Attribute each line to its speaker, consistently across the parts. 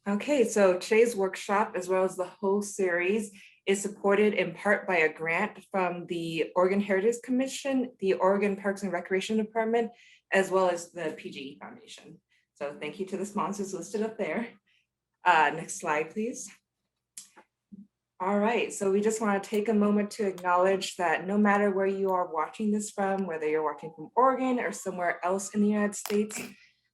Speaker 1: Okay, so today's workshop, as well as the whole series, is supported in part by a grant from the Oregon Heritage Commission, the Oregon Parks and Recreation Department, as well as the PGE Foundation. So thank you to the sponsors listed up there. Next slide, please. All right, so we just want to take a moment to acknowledge that no matter where you are watching this from, whether you're watching from Oregon or somewhere else in the United States,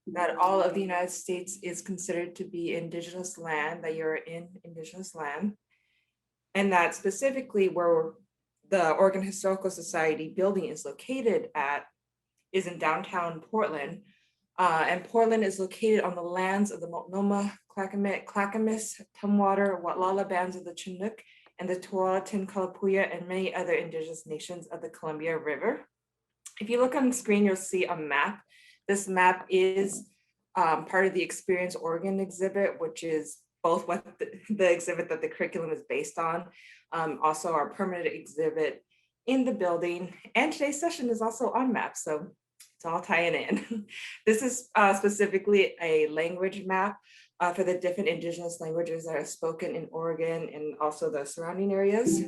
Speaker 1: that all of the United States is considered to be indigenous land, that you're in indigenous land. And that specifically where the Oregon Historical Society building is located at is in downtown Portland. And Portland is located on the lands of the Multnomah, Clackamas, Tumwater, Watlala bands of the Chinook, and the Tualatin, Kalapuya, and many other indigenous nations of the Columbia River. If you look on the screen, you'll see a map. This map is part of the Experience Oregon exhibit, which is both what the exhibit that the curriculum is based on, also our permanent exhibit in the building. And today's session is also on maps, so it's all tying in. This is specifically a language map for the different indigenous languages that are spoken in Oregon and also the surrounding areas.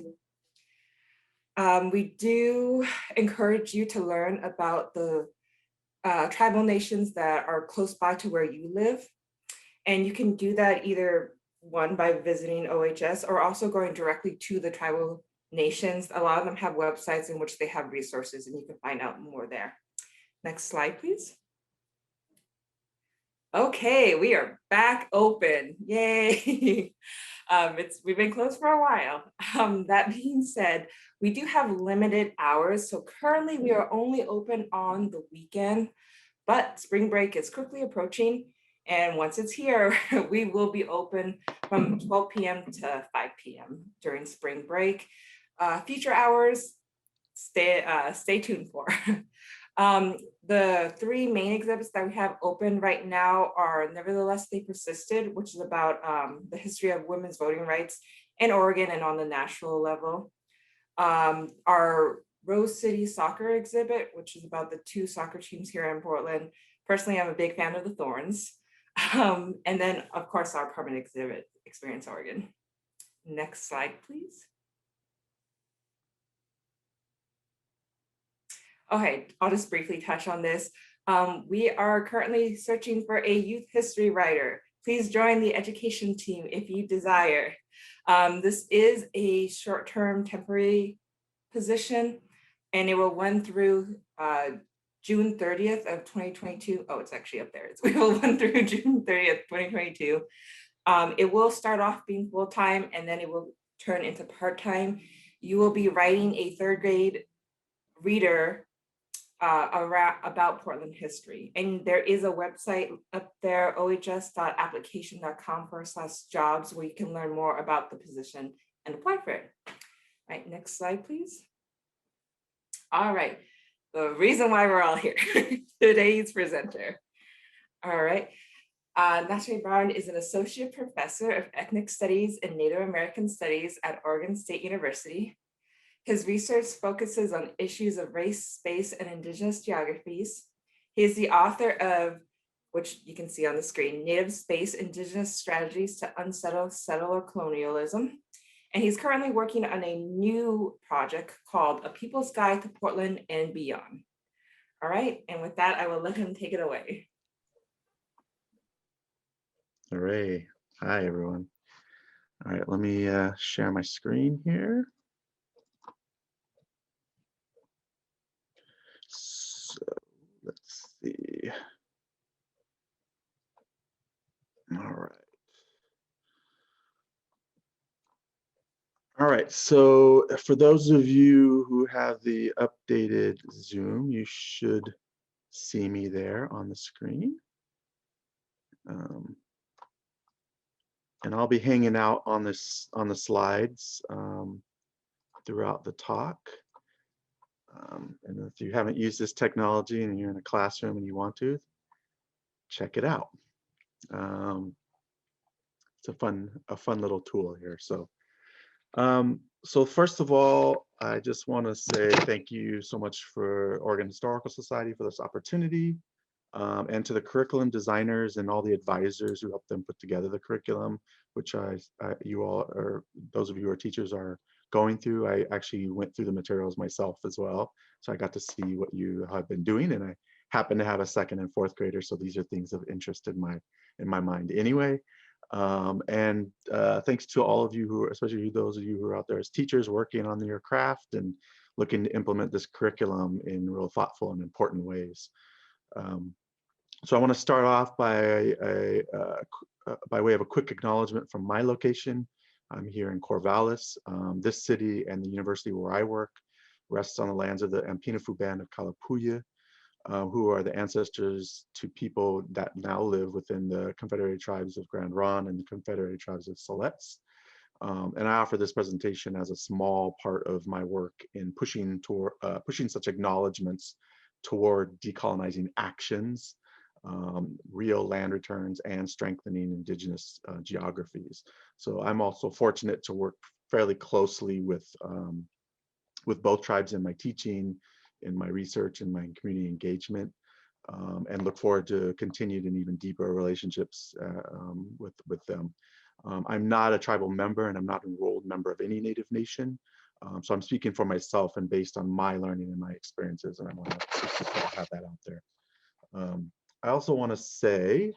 Speaker 1: We do encourage you to learn about the tribal nations that are close by to where you live. And you can do that either one by visiting OHS or also going directly to the tribal nations. A lot of them have websites in which they have resources and you can find out more there. Next slide, please. Okay, we are back open. Yay. We've been closed for a while. That being said, we do have limited hours. So currently we are only open on the weekend, but spring break is quickly approaching. And once it's here, we will be open from 12 p.m. to 5 p.m. during spring break. Future hours, stay tuned for. The three main exhibits that we have open right now are Nevertheless They Persisted, which is about the history of women's voting rights in Oregon and on the national level. Our Rose City Soccer exhibit, which is about the two soccer teams here in Portland. Personally, I'm a big fan of the Thorns. And then, of course, our permanent exhibit, Experience Oregon. Next slide, please. Okay, I'll just briefly touch on this. We are currently searching for a youth history writer. Please join the education team if you desire. This is a short-term temporary position, and it will run through June 30th of 2022. Oh, it's actually up there. We will run through June 30th, 2022. It will start off being full-time, and then it will turn into part-time. You will be writing a third grade reader about Portland history. And there is a website up there, ohs.application.com/jobs, where you can learn more about the position and apply for it. All right, next slide, please. All right, the reason why we're all here, today's presenter. All right, Natchee Barnd is an associate professor of ethnic studies and Native American studies at Oregon State University. His research focuses on issues of race, space, and indigenous geographies. He is the author of, which you can see on the screen, Native Space, Indigenous Strategies to Unsettle Settler Colonialism. And he's currently working on a new project called A People's Guide to Portland and Beyond. All right, and with that, I will let him take it away.
Speaker 2: Hooray. Hi, everyone. All right, let me share my screen here. So let's see. All right. All right, so for those of you who have the updated Zoom, you should see me there on the screen. And I'll be hanging out on the slides throughout the talk. And if you haven't used this technology and you're in a classroom and you want to, check it out. It's a fun little tool here. So, so first of all, I just want to say thank you so much for Oregon Historical Society for this opportunity and to the curriculum designers and all the advisors who helped them put together the curriculum, which you all, or those of you who are teachers, are going through. I actually went through the materials myself as well, so I got to see what you have been doing, and I happen to have a second and fourth grader, so these are things of interest in my mind anyway. And thanks to all of you who, especially those of you who are out there as teachers working on your craft and looking to implement this curriculum in real thoughtful and important ways. So I want to start off by way of a quick acknowledgement from my location. I'm here in Corvallis. This city and the university where I work rests on the lands of the Ampinafu Band of Kalapuya, who are the ancestors to people that now live within the Confederated Tribes of Grand Ronde and the Confederated Tribes of Siletz. And I offer this presentation as a small part of my work in pushing such acknowledgements toward decolonizing actions, real land returns, and strengthening indigenous geographies. So I'm also fortunate to work fairly closely with both tribes in my teaching, in my research, and my community engagement, and look forward to continued and even deeper relationships with them. I'm not a tribal member, and I'm not an enrolled member of any Native nation. So I'm speaking for myself and based on my learning and my experiences, and I want to have that out there. I also want to say,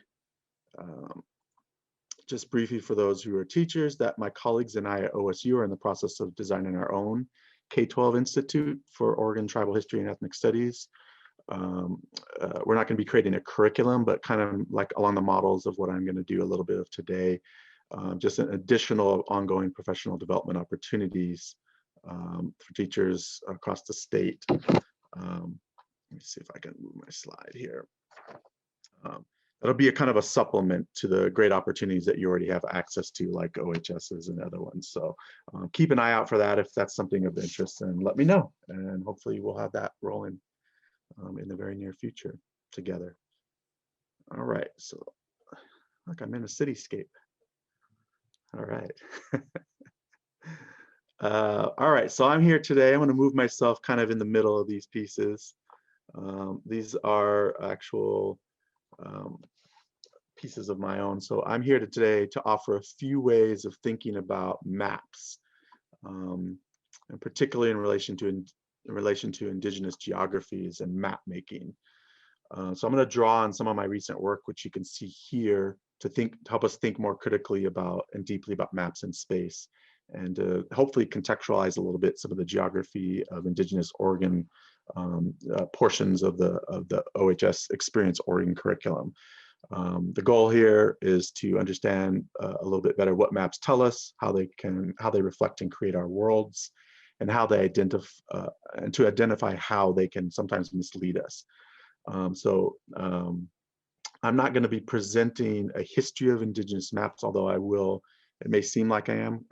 Speaker 2: just briefly for those who are teachers, that my colleagues and I at OSU are in the process of designing our own K-12 Institute for Oregon Tribal History and Ethnic Studies. We're not going to be creating a curriculum, but kind of like along the models of what I'm going to do a little bit of today, just an additional ongoing professional development opportunities for teachers across the state. Let me see if I can move my slide here. That'll be a kind of a supplement to the great opportunities that you already have access to, like OHSs and other ones. So keep an eye out for that if that's something of interest, and let me know. And hopefully we'll have that rolling in the very near future together. All right, so look, I'm in a cityscape. All right. All right, so I'm here today. I'm going to move myself kind of in the middle of these pieces. These are actual pieces of my own. So I'm here today to offer a few ways of thinking about maps, and particularly in relation to indigenous geographies and map making. So I'm going to draw on some of my recent work, which you can see here, to help us think more critically about and deeply about maps in space, and to hopefully contextualize a little bit some of the geography of Indigenous Oregon portions of the OHS Experience Oregon curriculum. The goal here is to understand a little bit better what maps tell us, how they reflect and create our worlds, and how they identify how they can sometimes mislead us. I'm not going to be presenting a history of Indigenous maps, although I will. It may seem like I am,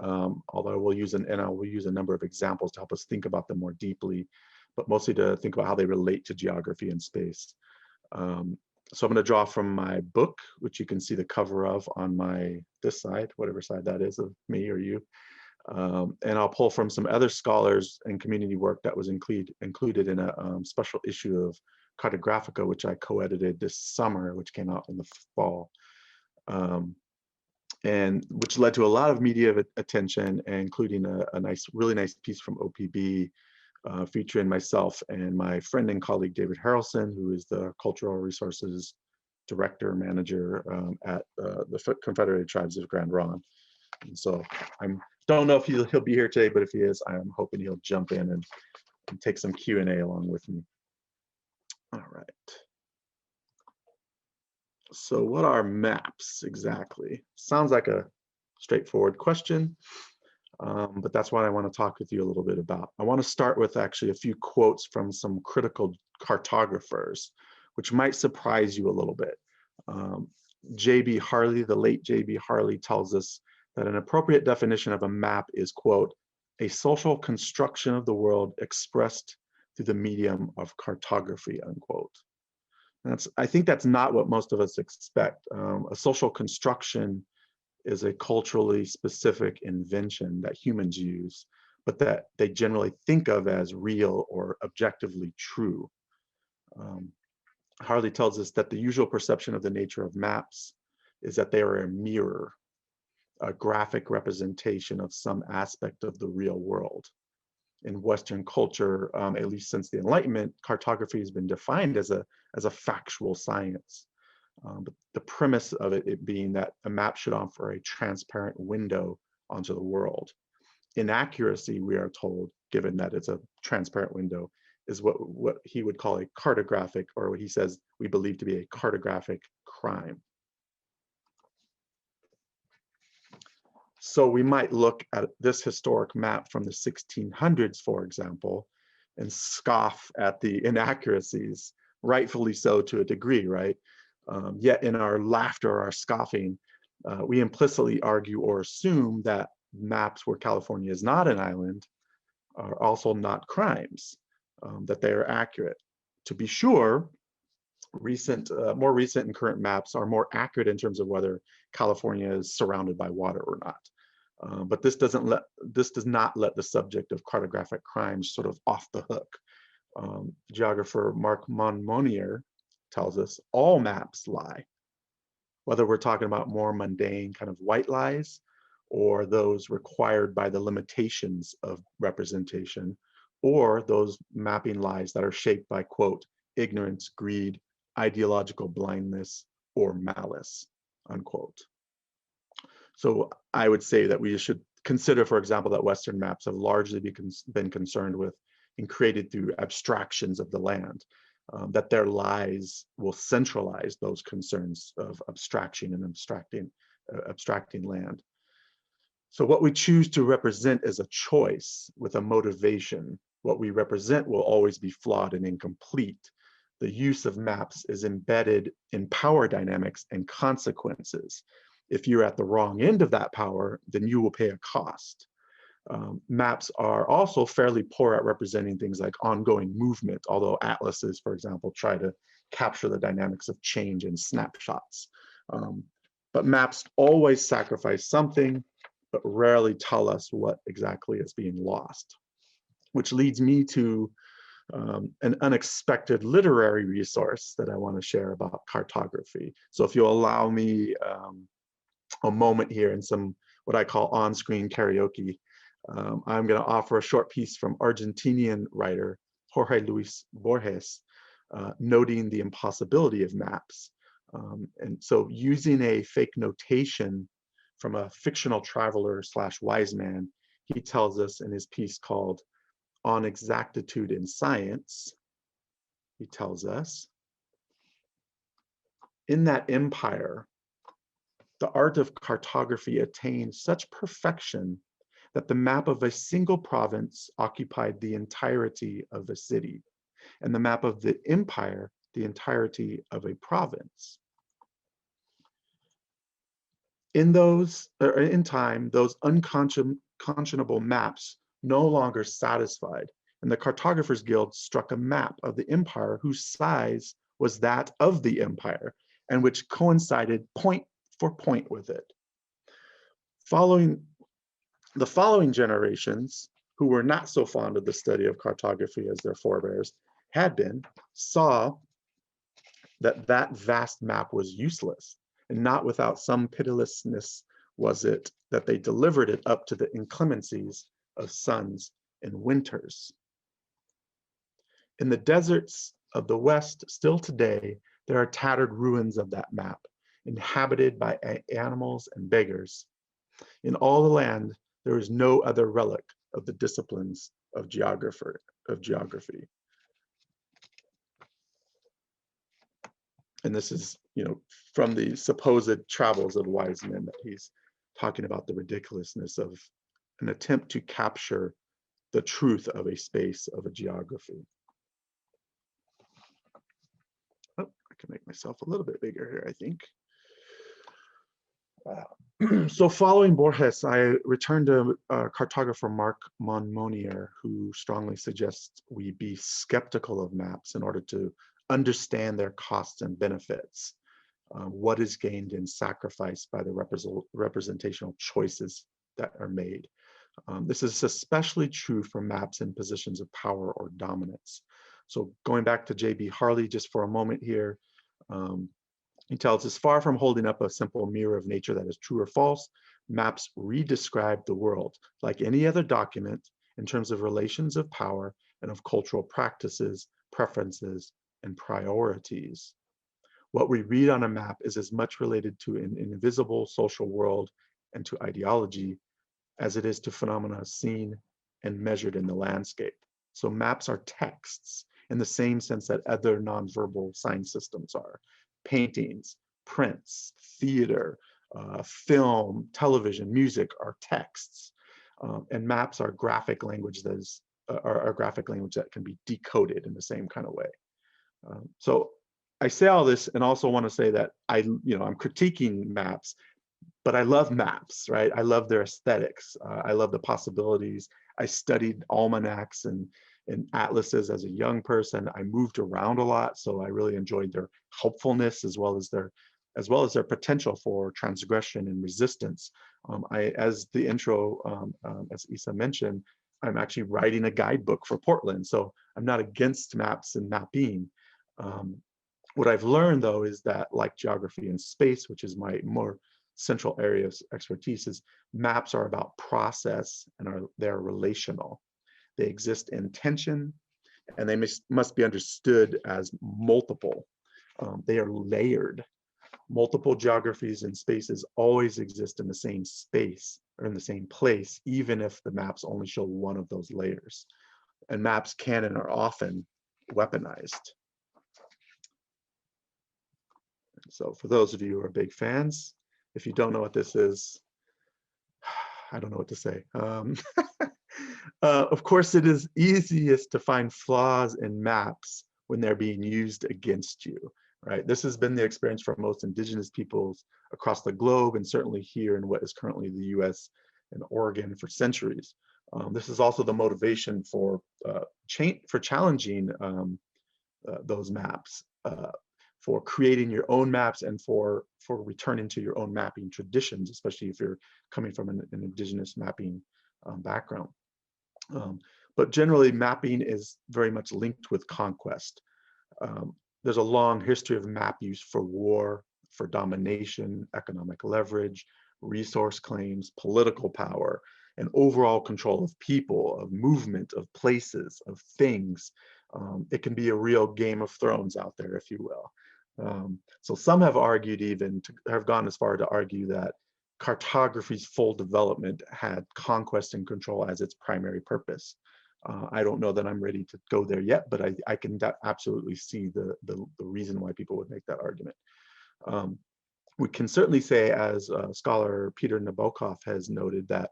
Speaker 2: although I will use a number of examples to help us think about them more deeply, but mostly to think about how they relate to geography and space. So I'm going to draw from my book, which you can see the cover of on this side, whatever side that is of me or you. And I'll pull from some other scholars and community work that was included in a special issue of Cartographica, which I co-edited this summer, which came out in the fall, and which led to a lot of media attention, including a really nice piece from OPB featuring myself and my friend and colleague David Harrelson, who is the Cultural Resources Director Manager at the Confederated Tribes of Grand Ronde. And so I don't know if he'll be here today, but if he is, I'm hoping he'll jump in and take some Q&A along with me. All right. So what are maps exactly? Sounds like a straightforward question, but that's what I want to talk with you a little bit about. I want to start with actually a few quotes from some critical cartographers, which might surprise you a little bit. J.B. Harley, the late J.B. Harley, tells us that an appropriate definition of a map is, quote, a social construction of the world expressed through the medium of cartography, unquote. I think that's not what most of us expect. A social construction is a culturally specific invention that humans use, but that they generally think of as real or objectively true. Harley tells us that the usual perception of the nature of maps is that they are a mirror, a graphic representation of some aspect of the real world. In Western culture, at least since the Enlightenment, cartography has been defined as a factual science. But the premise of it being that a map should offer a transparent window onto the world. Inaccuracy, we are told, given that it's a transparent window, is what he would call a cartographic, or what he says we believe to be a cartographic crime. So we might look at this historic map from the 1600s, for example, and scoff at the inaccuracies, rightfully so to a degree, right? Yet in our laughter, our scoffing, we implicitly argue or assume that maps where California is not an island are also not crimes, that they are accurate. To be sure, more recent and current maps are more accurate in terms of whether California is surrounded by water or not. But this does not let the subject of cartographic crimes sort of off the hook. Geographer Mark Monmonier tells us all maps lie, whether we're talking about more mundane kind of white lies or those required by the limitations of representation, or those mapping lies that are shaped by, quote, ignorance, greed, ideological blindness, or malice, unquote. So I would say that we should consider, for example, that Western maps have largely been concerned with and created through abstractions of the land, that their lies will centralize those concerns of abstraction and abstracting land. So what we choose to represent is a choice with a motivation. What we represent will always be flawed and incomplete. The use of maps is embedded in power dynamics and consequences. If you're at the wrong end of that power, then you will pay a cost. Maps are also fairly poor at representing things like ongoing movement, although atlases, for example, try to capture the dynamics of change in snapshots. But maps always sacrifice something, but rarely tell us what exactly is being lost, which leads me to an unexpected literary resource that I want to share about cartography. So if you'll allow me a moment here in some what I call on-screen karaoke, I'm going to offer a short piece from Argentinian writer Jorge Luis Borges, noting the impossibility of maps. And so using a fake notation from a fictional traveler / wise man, he tells us in his piece called On Exactitude in Science, he tells us, in that empire, the art of cartography attained such perfection that the map of a single province occupied the entirety of a city, and the map of the empire, the entirety of a province. In time, those unconscionable maps no longer satisfied, and the Cartographers Guild struck a map of the empire whose size was that of the empire, and which coincided point for point with it. The following generations, who were not so fond of the study of cartography as their forebears had been, saw that that vast map was useless, and not without some pitilessness was it that they delivered it up to the inclemencies of suns and winters. In the deserts of the West, still today, there are tattered ruins of that map, inhabited by animals and beggars. In all the land, there is no other relic of the disciplines of geography. And this is, from the supposed travels of wise men, that he's talking about the ridiculousness of an attempt to capture the truth of a space, of a geography. Oh, I can make myself a little bit bigger here, I think. So following Borges, I returned to cartographer Mark Monmonier, who strongly suggests we be skeptical of maps in order to understand their costs and benefits. What is gained and sacrificed by the representational choices that are made. This is especially true for maps in positions of power or dominance. So going back to J.B. Harley just for a moment here, he tells us, far from holding up a simple mirror of nature that is true or false, maps redescribe the world like any other document in terms of relations of power and of cultural practices, preferences, and priorities. What we read on a map is as much related to an invisible social world and to ideology as it is to phenomena seen and measured in the landscape. So maps are texts in the same sense that other nonverbal sign systems are. Paintings, prints, theater, film, television, music are texts. And maps are graphic language that is are graphic language that can be decoded in the same kind of way. So I say all this and also want to say that I'm critiquing maps, but I love maps, right? I love their aesthetics. I love the possibilities. I studied almanacs and atlases as a young person. I moved around a lot, so I really enjoyed their helpfulness as well as their potential for transgression and resistance. As the intro, as Isa mentioned, I'm actually writing a guidebook for Portland, so I'm not against maps and mapping. What I've learned, though, is that like geography and space, which is my more central area of expertise, is maps are about process and they're relational. They exist in tension, and they must be understood as multiple. They are layered. Multiple geographies and spaces always exist in the same space or in the same place, even if the maps only show one of those layers. And maps can and are often weaponized. So for those of you who are big fans, if you don't know what this is, I don't know what to say. Of course, it is easiest to find flaws in maps when they're being used against you, right? This has been the experience for most indigenous peoples across the globe, and certainly here in what is currently the US and Oregon for centuries. This is also the motivation for challenging those maps, for creating your own maps, and for returning to your own mapping traditions, especially if you're coming from an indigenous mapping background. But generally, mapping is very much linked with conquest. There's a long history of map use for war, for domination, economic leverage, resource claims, political power, and overall control of people, of movement, of places, of things. It can be a real Game of Thrones out there, if you will. So some have argued, have gone as far to argue that cartography's full development had conquest and control as its primary purpose. I don't know that I'm ready to go there yet, but I can absolutely see the reason why people would make that argument. We can certainly say, as scholar Peter Nabokov has noted, that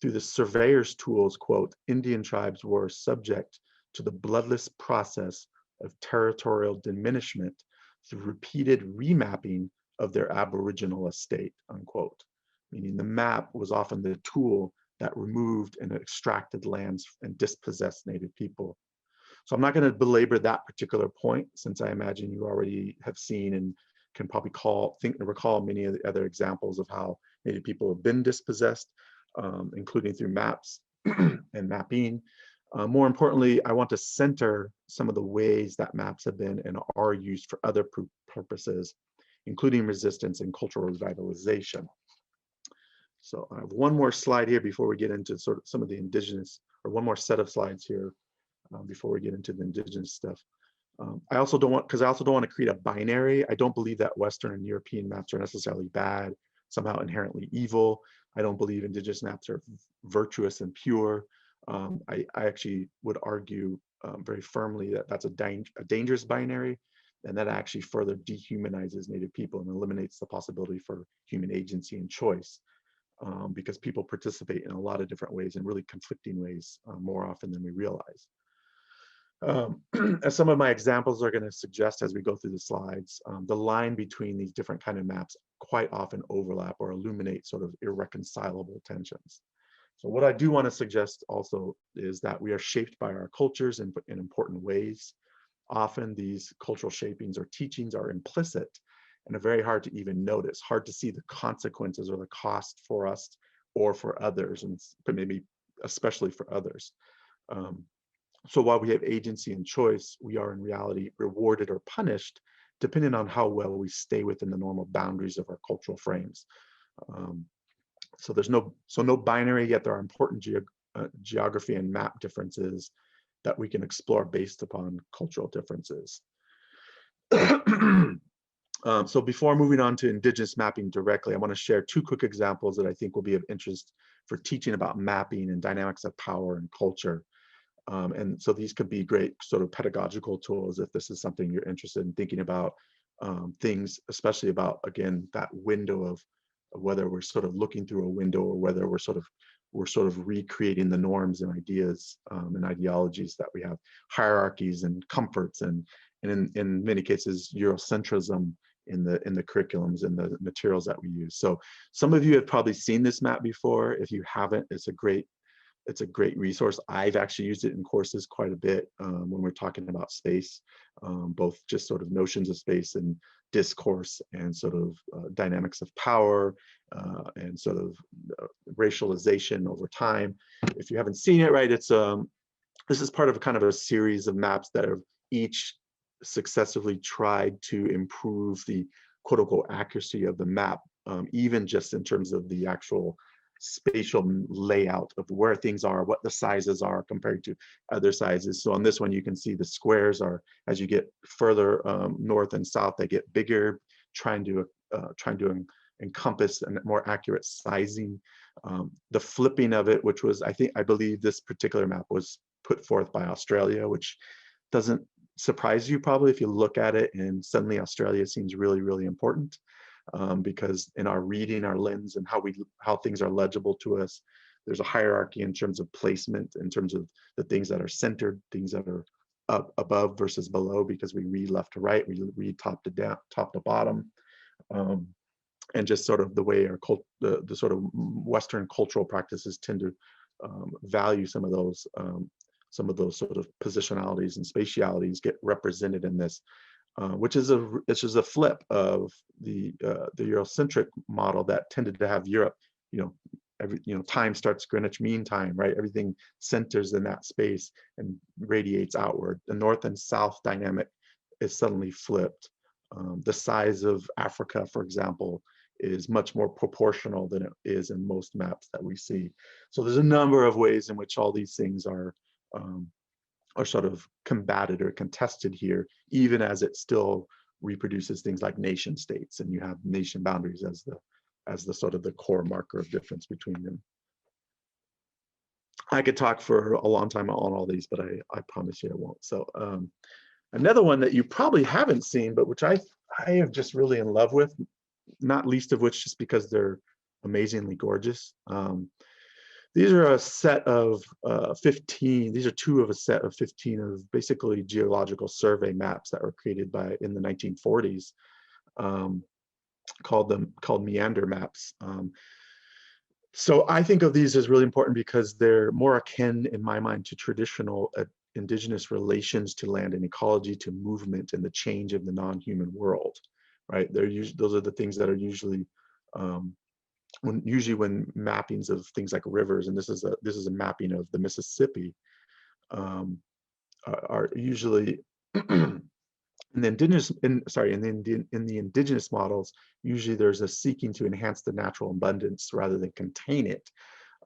Speaker 2: through the surveyor's tools, quote, Indian tribes were subject to the bloodless process of territorial diminishment through repeated remapping of their aboriginal estate, unquote. Meaning the map was often the tool that removed and extracted lands and dispossessed Native people. So I'm not going to belabor that particular point, since I imagine you already have seen and can probably recall many of the other examples of how Native people have been dispossessed, including through maps and mapping. More importantly, I want to center some of the ways that maps have been and are used for other purposes, including resistance and cultural revitalization. So I have one more slide here before we get into sort of some of the indigenous, or one more set of slides here before we get into the indigenous stuff. I also don't want to create a binary. I don't believe that Western and European maps are necessarily bad, somehow inherently evil. I don't believe indigenous maps are virtuous and pure. I actually would argue very firmly that that's a dangerous binary, and that actually further dehumanizes Native people and eliminates the possibility for human agency and choice, because people participate in a lot of different ways, in really conflicting ways, more often than we realize. As some of my examples are going to suggest as we go through the slides, the line between these different kind of maps quite often overlap or illuminate sort of irreconcilable tensions. So what I do want to suggest also is that we are shaped by our cultures in important ways. Often these cultural shapings or teachings are implicit and are very hard to even notice, hard to see the consequences or the cost for us or for others, and maybe especially for others. So while we have agency and choice, we are in reality rewarded or punished depending on how well we stay within the normal boundaries of our cultural frames. Um, so there's no binary, yet there are important geography and map differences that we can explore based upon cultural differences. So before moving on to Indigenous mapping directly, I want to share two quick examples that I think will be of interest for teaching about mapping and dynamics of power and culture. And so these could be great sort of pedagogical tools if this is something you're interested in thinking about, things, especially about, again, that window of whether we're sort of looking through a window or whether we're sort of recreating the norms and ideas and ideologies that we have, hierarchies and comforts, and in many cases Eurocentrism in the curriculums and the materials that we use. So some of you have probably seen this map before. If you haven't, it's a great resource. I've actually used it in courses quite a bit when we're talking about space, both just sort of notions of space and discourse and sort of dynamics of power and sort of racialization over time. If you haven't seen it, right, it's this is part of kind of a series of maps that have each successively tried to improve the quote unquote accuracy of the map, even just in terms of the actual spatial layout of where things are, what the sizes are compared to other sizes. So on this one, you can see the squares are, as you get further north and south, they get bigger, trying to encompass a more accurate sizing. The flipping of it, which was, I believe this particular map was put forth by Australia, which doesn't surprise you probably if you look at it and suddenly Australia seems really, really important. Because in our reading, our lens, and how things are legible to us, there's a hierarchy in terms of placement, in terms of the things that are centered, things that are up above versus below, because we read left to right, we read top to down, top to bottom, and just sort of the way our the sort of Western cultural practices tend to value some of those sort of positionalities and spatialities get represented in this. Which is a flip of the Eurocentric model that tended to have Europe, time starts Greenwich Mean Time, right? Everything centers in that space and radiates outward. The North and South dynamic is suddenly flipped. The size of Africa, for example, is much more proportional than it is in most maps that we see. So there's a number of ways in which all these things are sort of combated or contested here, even as it still reproduces things like nation states, and you have nation boundaries as the sort of the core marker of difference between them. I could talk for a long time on all these, but I promise you I won't. So another one that you probably haven't seen, but which I am just really in love with, not least of which just because they're amazingly gorgeous. These are a set of 15, these are two of a set of 15 of basically geological survey maps that were created in the 1940s, called meander maps. So I think of these as really important because they're more akin, in my mind, to traditional indigenous relations to land and ecology, to movement and the change of the non-human world, right? Those are the things that are usually when mappings of things like rivers, and this is a mapping of the Mississippi, are usually in the indigenous models. Usually there's a seeking to enhance the natural abundance rather than contain it,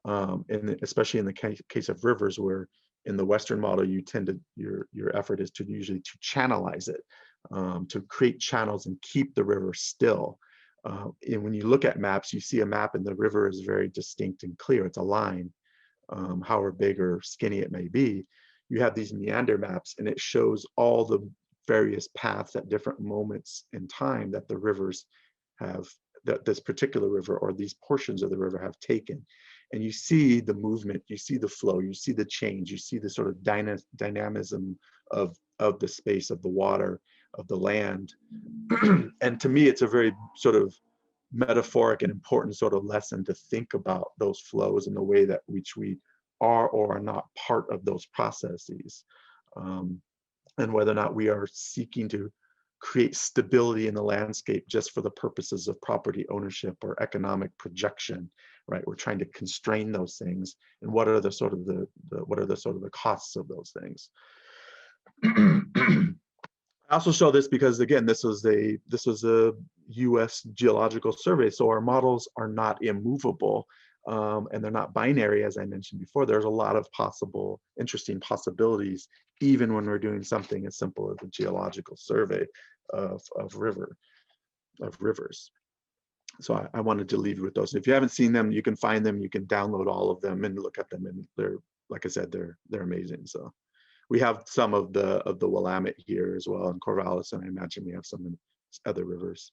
Speaker 2: and especially in the case of rivers, where in the Western model you tend to your effort is to usually to channelize it, to create channels and keep the river still. And when you look at maps, you see a map and the river is very distinct and clear. It's a line, however big or skinny it may be. You have these meander maps, and it shows all the various paths at different moments in time that the rivers have, that this particular river or these portions of the river have taken. And you see the movement, you see the flow, you see the change, you see the sort of dynamism of the space, of the water, of the land. And to me, it's a very sort of metaphoric and important sort of lesson to think about those flows and the way that which we are or are not part of those processes, and whether or not we are seeking to create stability in the landscape just for the purposes of property ownership or economic projection, right? We're trying to constrain those things, and what are the sort of the costs of those things. I also show this because, again, this was a U.S. Geological survey, so our models are not immovable, and they're not binary, as I mentioned before. There's a lot of interesting possibilities, even when we're doing something as simple as a geological survey of rivers. So I wanted to leave you with those. If you haven't seen them, you can find them. You can download all of them and look at them, and they're, like I said, they're amazing. So. We have some of the Willamette here as well in Corvallis, and I imagine we have some in other rivers.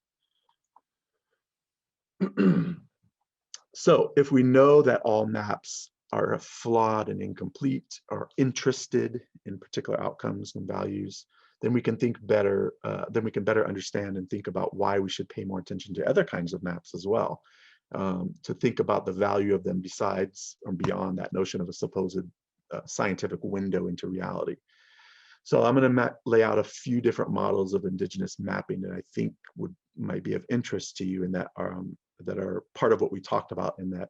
Speaker 2: So if we know that all maps are flawed and incomplete, or interested in particular outcomes and values, then we can think better. Then we can better understand and think about why we should pay more attention to other kinds of maps as well. To think about the value of them besides or beyond that notion of a supposed scientific window into reality. So I'm going to lay out a few different models of indigenous mapping that I think might be of interest to you, and that are part of what we talked about in that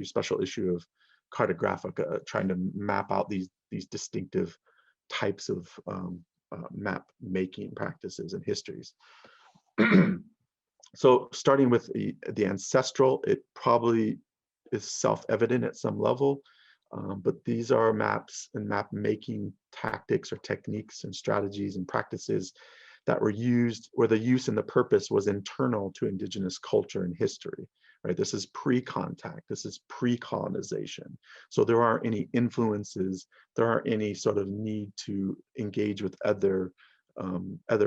Speaker 2: special issue of Cartographica, trying to map out these distinctive types of map making practices and histories. So starting with the ancestral, it probably is self-evident at some level. But these are maps and map making tactics or techniques and strategies and practices that were used, where the use and the purpose was internal to indigenous culture and history, right? This is pre-contact, this is pre-colonization. So there aren't any influences, there aren't any sort of need to engage with other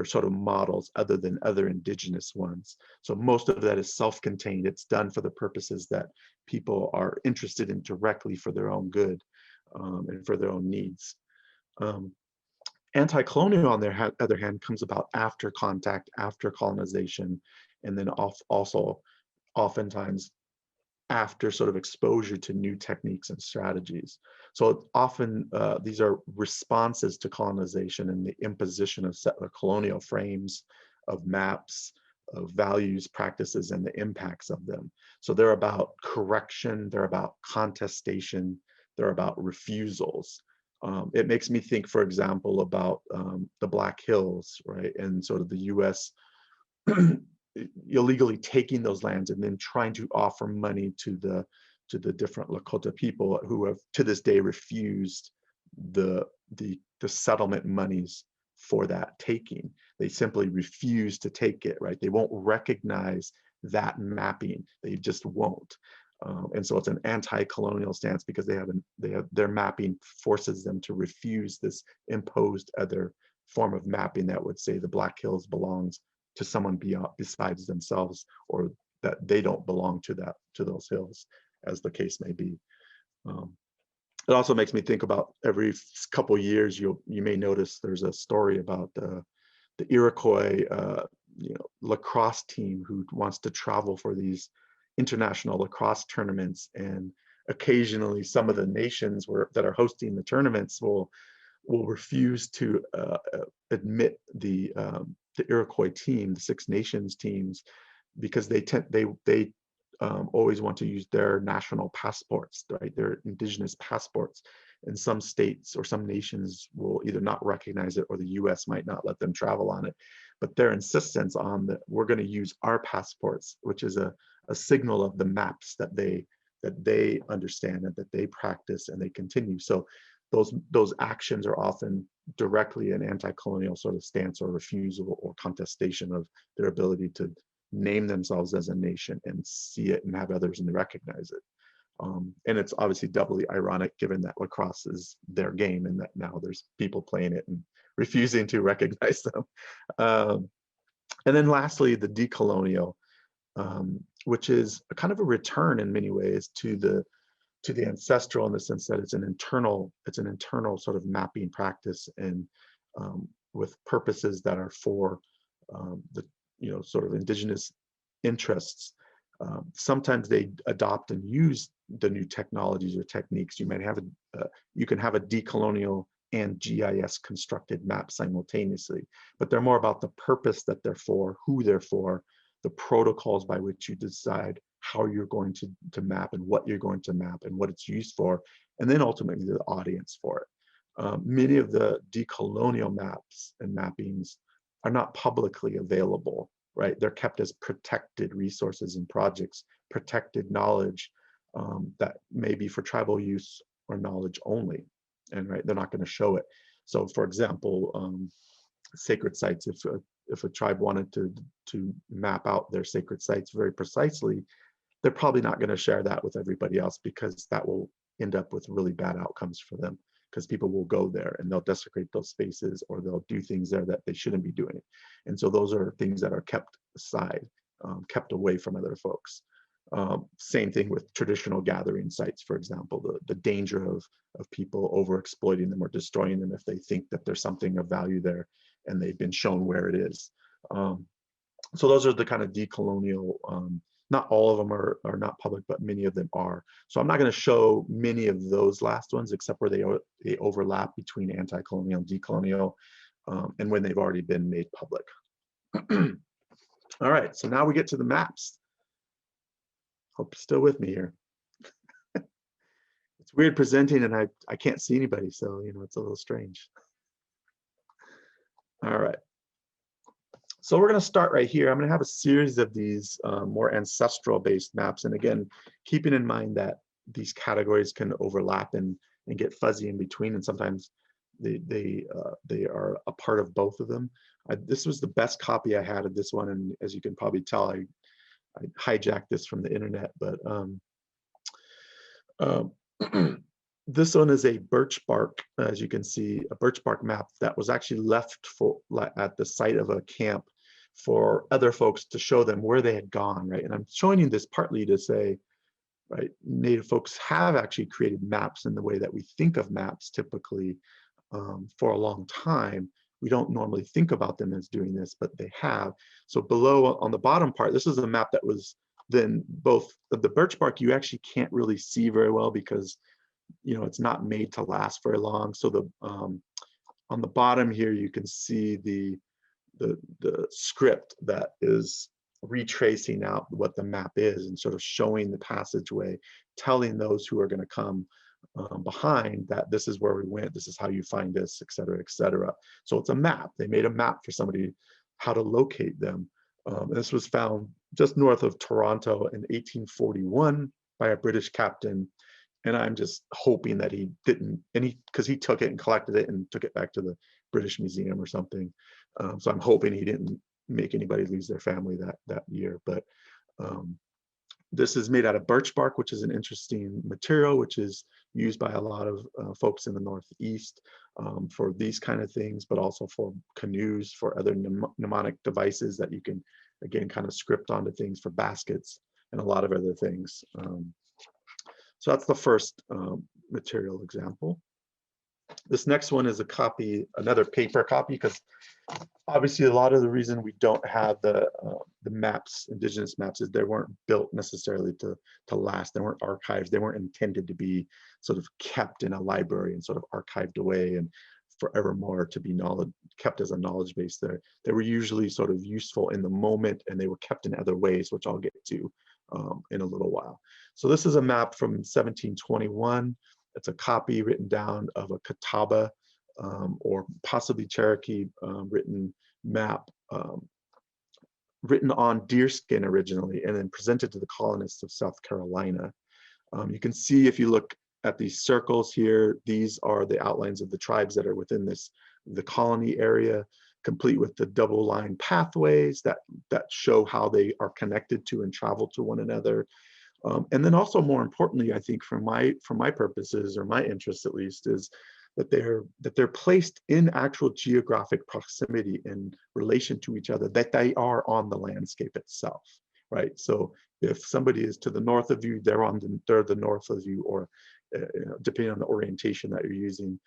Speaker 2: sort of models other than other indigenous ones. So most of that is self-contained. It's done for the purposes that people are interested in directly for their own good and for their own needs. Anti-colonial, on the other hand, comes about after contact, after colonization, and then also oftentimes after sort of exposure to new techniques and strategies. So often these are responses to colonization and the imposition of settler colonial frames, of maps, of values, practices, and the impacts of them. So they're about correction, they're about contestation, they're about refusals. It makes me think, for example, about the Black Hills, right? And sort of the US illegally taking those lands and then trying to offer money to the different Lakota people who have to this day refused the settlement monies for that taking. They simply refuse to take it, right? They won't recognize that mapping. They just won't. And so it's an anti-colonial stance because their mapping forces them to refuse this imposed other form of mapping that would say the Black Hills belongs to someone besides themselves, or that they don't belong to those hills, as the case may be. It also makes me think about every couple of years, you may notice there's a story about the Iroquois lacrosse team who wants to travel for these international lacrosse tournaments, and occasionally some of the nations that are hosting the tournaments will refuse to admit the Iroquois team, the Six Nations teams, because they always want to use their national passports, right? Their indigenous passports. And some states or some nations will either not recognize it, or the US might not let them travel on it. But their insistence on that we're going to use our passports, which is a signal of the maps that they understand and that they practice and they continue. So those actions are often directly an anti-colonial sort of stance or refusal or contestation of their ability to name themselves as a nation and see it and have others and recognize it. And it's obviously doubly ironic given that lacrosse is their game and that now there's people playing it and refusing to recognize them. And then lastly, the decolonial, which is a kind of a return in many ways to the ancestral, in the sense that it's an internal sort of mapping practice, and with purposes that are for the sort of indigenous interests. Sometimes they adopt and use the new technologies or techniques. You might have you can have a decolonial and GIS constructed maps simultaneously, but they're more about the purpose that they're for, who they're for, the protocols by which you decide how you're going to map and what you're going to map and what it's used for, and then ultimately the audience for it. Many of the decolonial maps and mappings are not publicly available, right? They're kept as protected resources and projects, protected knowledge that may be for tribal use or knowledge only, and right, they're not going to show it. So, for example, sacred sites, if a tribe wanted to map out their sacred sites very precisely, they're probably not going to share that with everybody else, because that will end up with really bad outcomes for them, because people will go there and they'll desecrate those spaces, or they'll do things there that they shouldn't be doing. And so those are things that are kept aside, kept away from other folks. Same thing with traditional gathering sites, for example, the danger of people over exploiting them or destroying them if they think that there's something of value there and they've been shown where it is. So those are the kind of decolonial, not all of them are not public, but many of them are. So I'm not going to show many of those last ones, except where they overlap between anti-colonial and decolonial, and when they've already been made public. All right, so now we get to the maps. Hope you're still with me here. It's weird presenting and I can't see anybody, so it's a little strange. All right. So we're going to start right here. I'm going to have a series of these more ancestral based maps. And again, keeping in mind that these categories can overlap and get fuzzy in between. And sometimes they are a part of both of them. This was the best copy I had of this one. And as you can probably tell, I hijacked this from the internet, but this one is a birch bark, as you can see, a birch bark map that was actually left at the site of a camp for other folks to show them where they had gone, right? And I'm showing you this partly to say, right, Native folks have actually created maps in the way that we think of maps typically for a long time. We don't normally think about them as doing this, but they have. So below on the bottom part, this is a map that was then both the birch bark you actually can't really see very well because it's not made to last very long. So the on the bottom here you can see the script that is retracing out what the map is and sort of showing the passageway, telling those who are going to come behind that this is where we went, this is how you find us, et cetera, et cetera. So it's a map. They made a map for somebody how to locate them. This was found just north of Toronto in 1841 by a British captain. And I'm just hoping that he didn't, because he took it and collected it and took it back to the British Museum or something. So I'm hoping he didn't make anybody lose their family that year. But this is made out of birch bark, which is an interesting material, which is used by a lot of folks in the Northeast for these kind of things, but also for canoes, for other mnemonic devices that you can, again, kind of script onto things, for baskets and a lot of other things. So that's the first material example. This next one is a copy, another paper copy, because obviously a lot of the reason we don't have the maps, indigenous maps, is they weren't built necessarily to last. They weren't archived. They weren't intended to be sort of kept in a library and sort of archived away and forevermore to be kept as a knowledge base there. They were usually sort of useful in the moment, and they were kept in other ways, which I'll get to in a little while. So this is a map from 1721. It's a copy written down of a Catawba or possibly Cherokee written map, written on deerskin originally, and then presented to the colonists of South Carolina. You can see, if you look at these circles here, these are the outlines of the tribes that are within the colony area, complete with the double line pathways that show how they are connected to and travel to one another. And then also, more importantly, I think for my purposes, or my interest at least, is that they're placed in actual geographic proximity in relation to each other, that they are on the landscape itself, right? So if somebody is to the north of you, they're the north of you, or depending on the orientation that you're using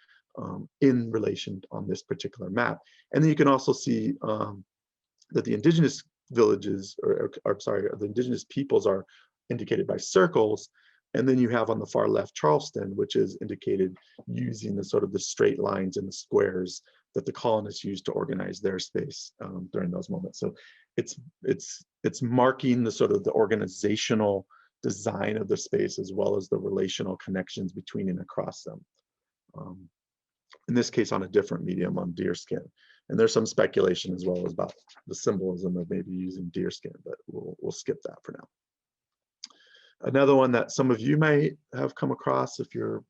Speaker 2: in relation on this particular map. And then you can also see that the indigenous villages, or sorry, the indigenous peoples are indicated by circles, And then you have on the far left Charleston, which is indicated using the sort of the straight lines and the squares that the colonists used to organize their space during those moments. So it's marking the sort of the organizational design of the space as well as the relational connections between and across them. In this case, on a different medium, on deerskin. And there's some speculation as well as about the symbolism of maybe using deerskin, but we'll skip that for now. Another one that some of you may have come across if you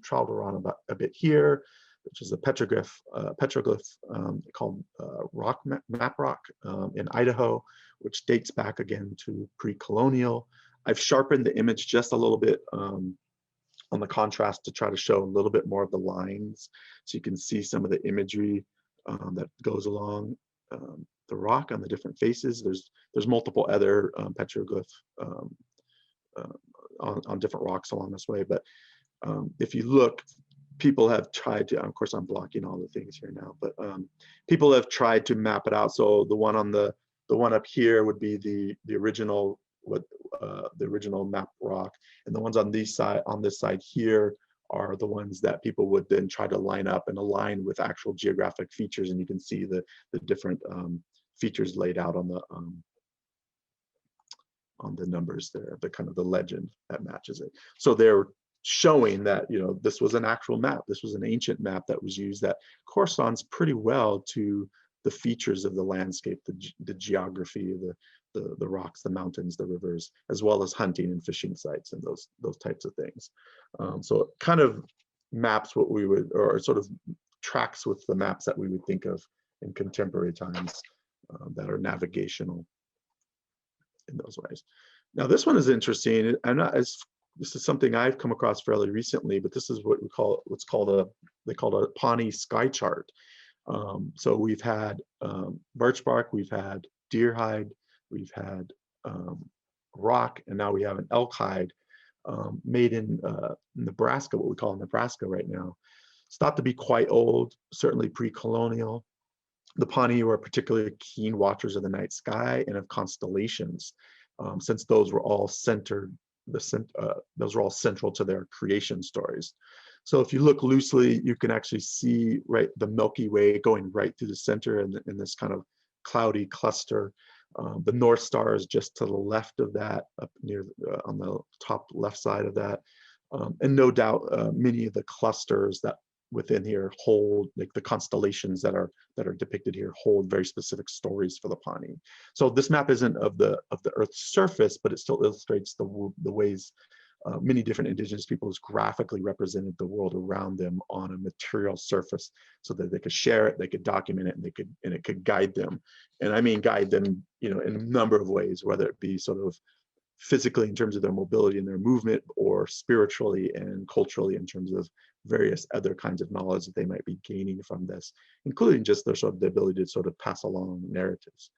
Speaker 2: traveled around about a bit here, which is a petroglyph called map rock in Idaho, which dates back again to pre-colonial. I've sharpened the image just a little bit on the contrast to try to show a little bit more of the lines, so you can see some of the imagery that goes along the rock on the different faces. There's multiple other petroglyph on different rocks along this way, but if you look, people have tried to, of course I'm blocking all the things here now, but people have tried to map it out. So the one up here would be the original the original map rock, and the ones on this side here are the ones that people would then try to line up and align with actual geographic features, and you can see the different features laid out on the numbers there, the kind of the legend that matches it. So they're showing that, you know, this was an actual map. This was an ancient map that was used that corresponds pretty well to the features of the landscape, the geography, the rocks, the mountains, the rivers, as well as hunting and fishing sites and those types of things. So it kind of maps what we would, or sort of tracks with the maps that we would think of in contemporary times that are navigational in those ways. Now this one is interesting. This is something I've come across fairly recently, but this is what they call a Pawnee Sky Chart. So we've had birch bark, we've had deer hide, we've had rock, and now we have an elk hide made in Nebraska, what we call Nebraska right now. It's thought to be quite old, certainly pre-colonial. The Pawnee were particularly keen watchers of the night sky and of constellations, since those were all central to their creation stories. So if you look loosely, you can actually see the Milky Way going right through the center in this kind of cloudy cluster. The North Star is just to the left of that, up near on the top left side of that. And no doubt many of the clusters that within here hold, like the constellations that are depicted here, hold very specific stories for the Pawnee. So this map isn't of the Earth's surface, but it still illustrates the ways many different indigenous peoples graphically represented the world around them on a material surface, so that they could share it, they could document it, and it could guide them. And I mean guide them, you know, in a number of ways, whether it be sort of physically in terms of their mobility and their movement, or spiritually and culturally in terms of various other kinds of knowledge that they might be gaining from this, including just their sort of the ability to sort of pass along narratives,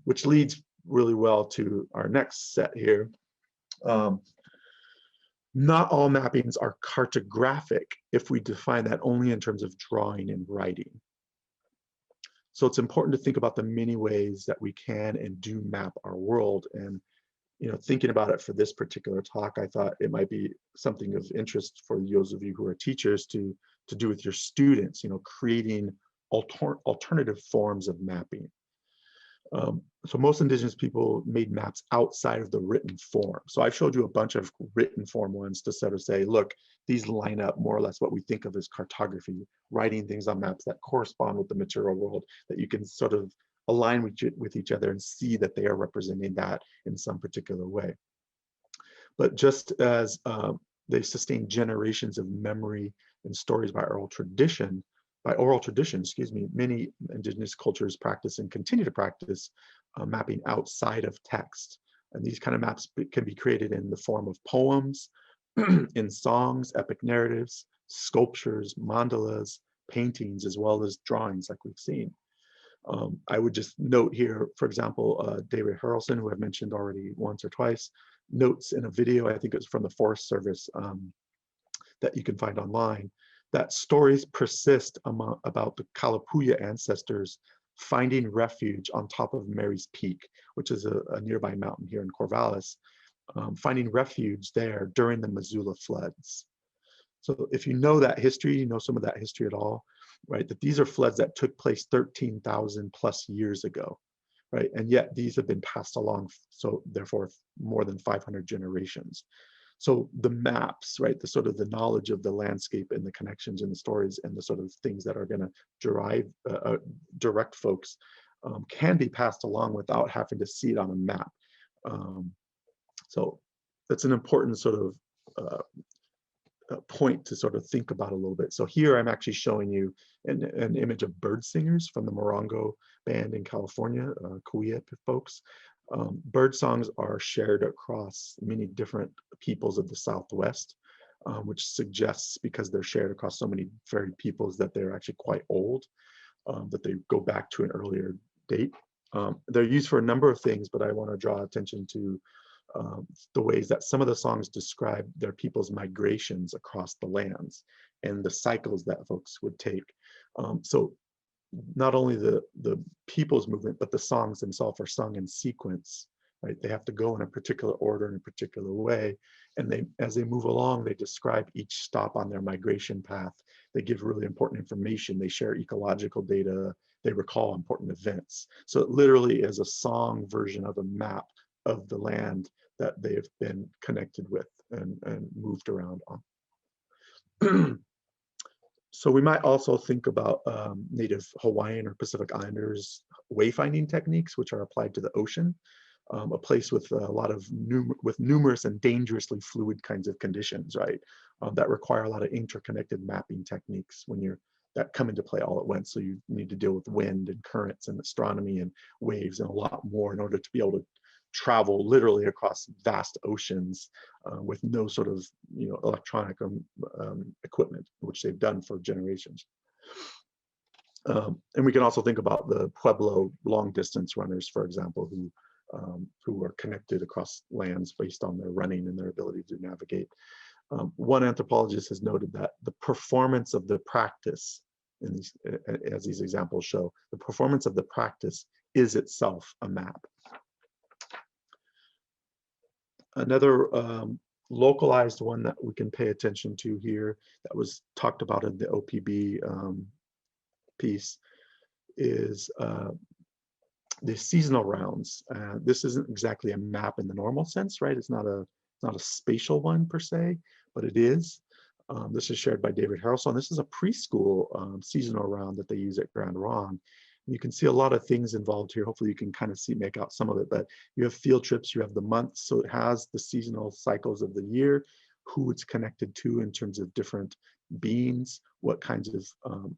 Speaker 2: which leads really well to our next set here. Not all mappings are cartographic if we define that only in terms of drawing and writing. So it's important to think about the many ways that we can and do map our world. And, you know, thinking about it for this particular talk, I thought it might be something of interest for those of you who are teachers to do with your students, you know, creating alternative forms of mapping. So most indigenous people made maps outside of the written form. So I've showed you a bunch of written form ones to sort of say, look, these line up more or less what we think of as cartography, writing things on maps that correspond with the material world, that you can sort of align with each other and see that they are representing that in some particular way. But just as they sustain generations of memory and stories by oral tradition, many indigenous cultures practice and continue to practice mapping outside of text. And these kind of maps can be created in the form of poems, in songs, epic narratives, sculptures, mandalas, paintings, as well as drawings like we've seen. I would just note here, for example, David Harrelson, who I've mentioned already once or twice, notes in a video, I think it was from the Forest Service, that you can find online, that stories persist about the Kalapuya ancestors finding refuge on top of Mary's Peak, which is a nearby mountain here in Corvallis, finding refuge there during the Missoula floods. So if you know that history, you know some of that history at all, right? That these are floods that took place 13,000 plus years ago, right? And yet these have been passed along, so therefore more than 500 generations. So the maps, right, the sort of the knowledge of the landscape and the connections and the stories and the sort of things that are going to direct folks can be passed along without having to see it on a map. So that's an important sort of point to sort of think about a little bit. So here I'm actually showing you an image of bird singers from the Morongo band in California, Kuya folks. Bird songs are shared across many different peoples of the Southwest, which suggests, because they're shared across so many varied peoples, that they're actually quite old, that they go back to an earlier date. They're used for a number of things, but I want to draw attention to the ways that some of the songs describe their people's migrations across the lands and the cycles that folks would take. So not only the people's movement, but the songs themselves are sung in sequence, right? They have to go in a particular order, in a particular way. And as they move along, they describe each stop on their migration path. They give really important information. They share ecological data. They recall important events. So it literally is a song version of a map of the land that they've been connected with and moved around on. So we might also think about Native Hawaiian or Pacific Islanders wayfinding techniques, which are applied to the ocean, a place with a lot of numerous and dangerously fluid kinds of conditions, right? That require a lot of interconnected mapping techniques that come into play all at once. So you need to deal with wind and currents and astronomy and waves and a lot more in order to be able to travel literally across vast oceans with no sort of electronic equipment, which they've done for generations. And we can also think about the Pueblo long distance runners, for example, who are connected across lands based on their running and their ability to navigate. One anthropologist has noted that the performance of the practice, as these examples show, the performance of the practice is itself a map. Another localized one that we can pay attention to here that was talked about in the OPB piece is the seasonal rounds. This isn't exactly a map in the normal sense, right? It's not a spatial one per se, but it is. This is shared by David Harrelson. This is a preschool seasonal round that they use at Grand Ronde. You can see a lot of things involved here. Hopefully you can kind of make out some of it, but you have field trips, you have the months, so it has the seasonal cycles of the year, who it's connected to in terms of different beings, what kinds of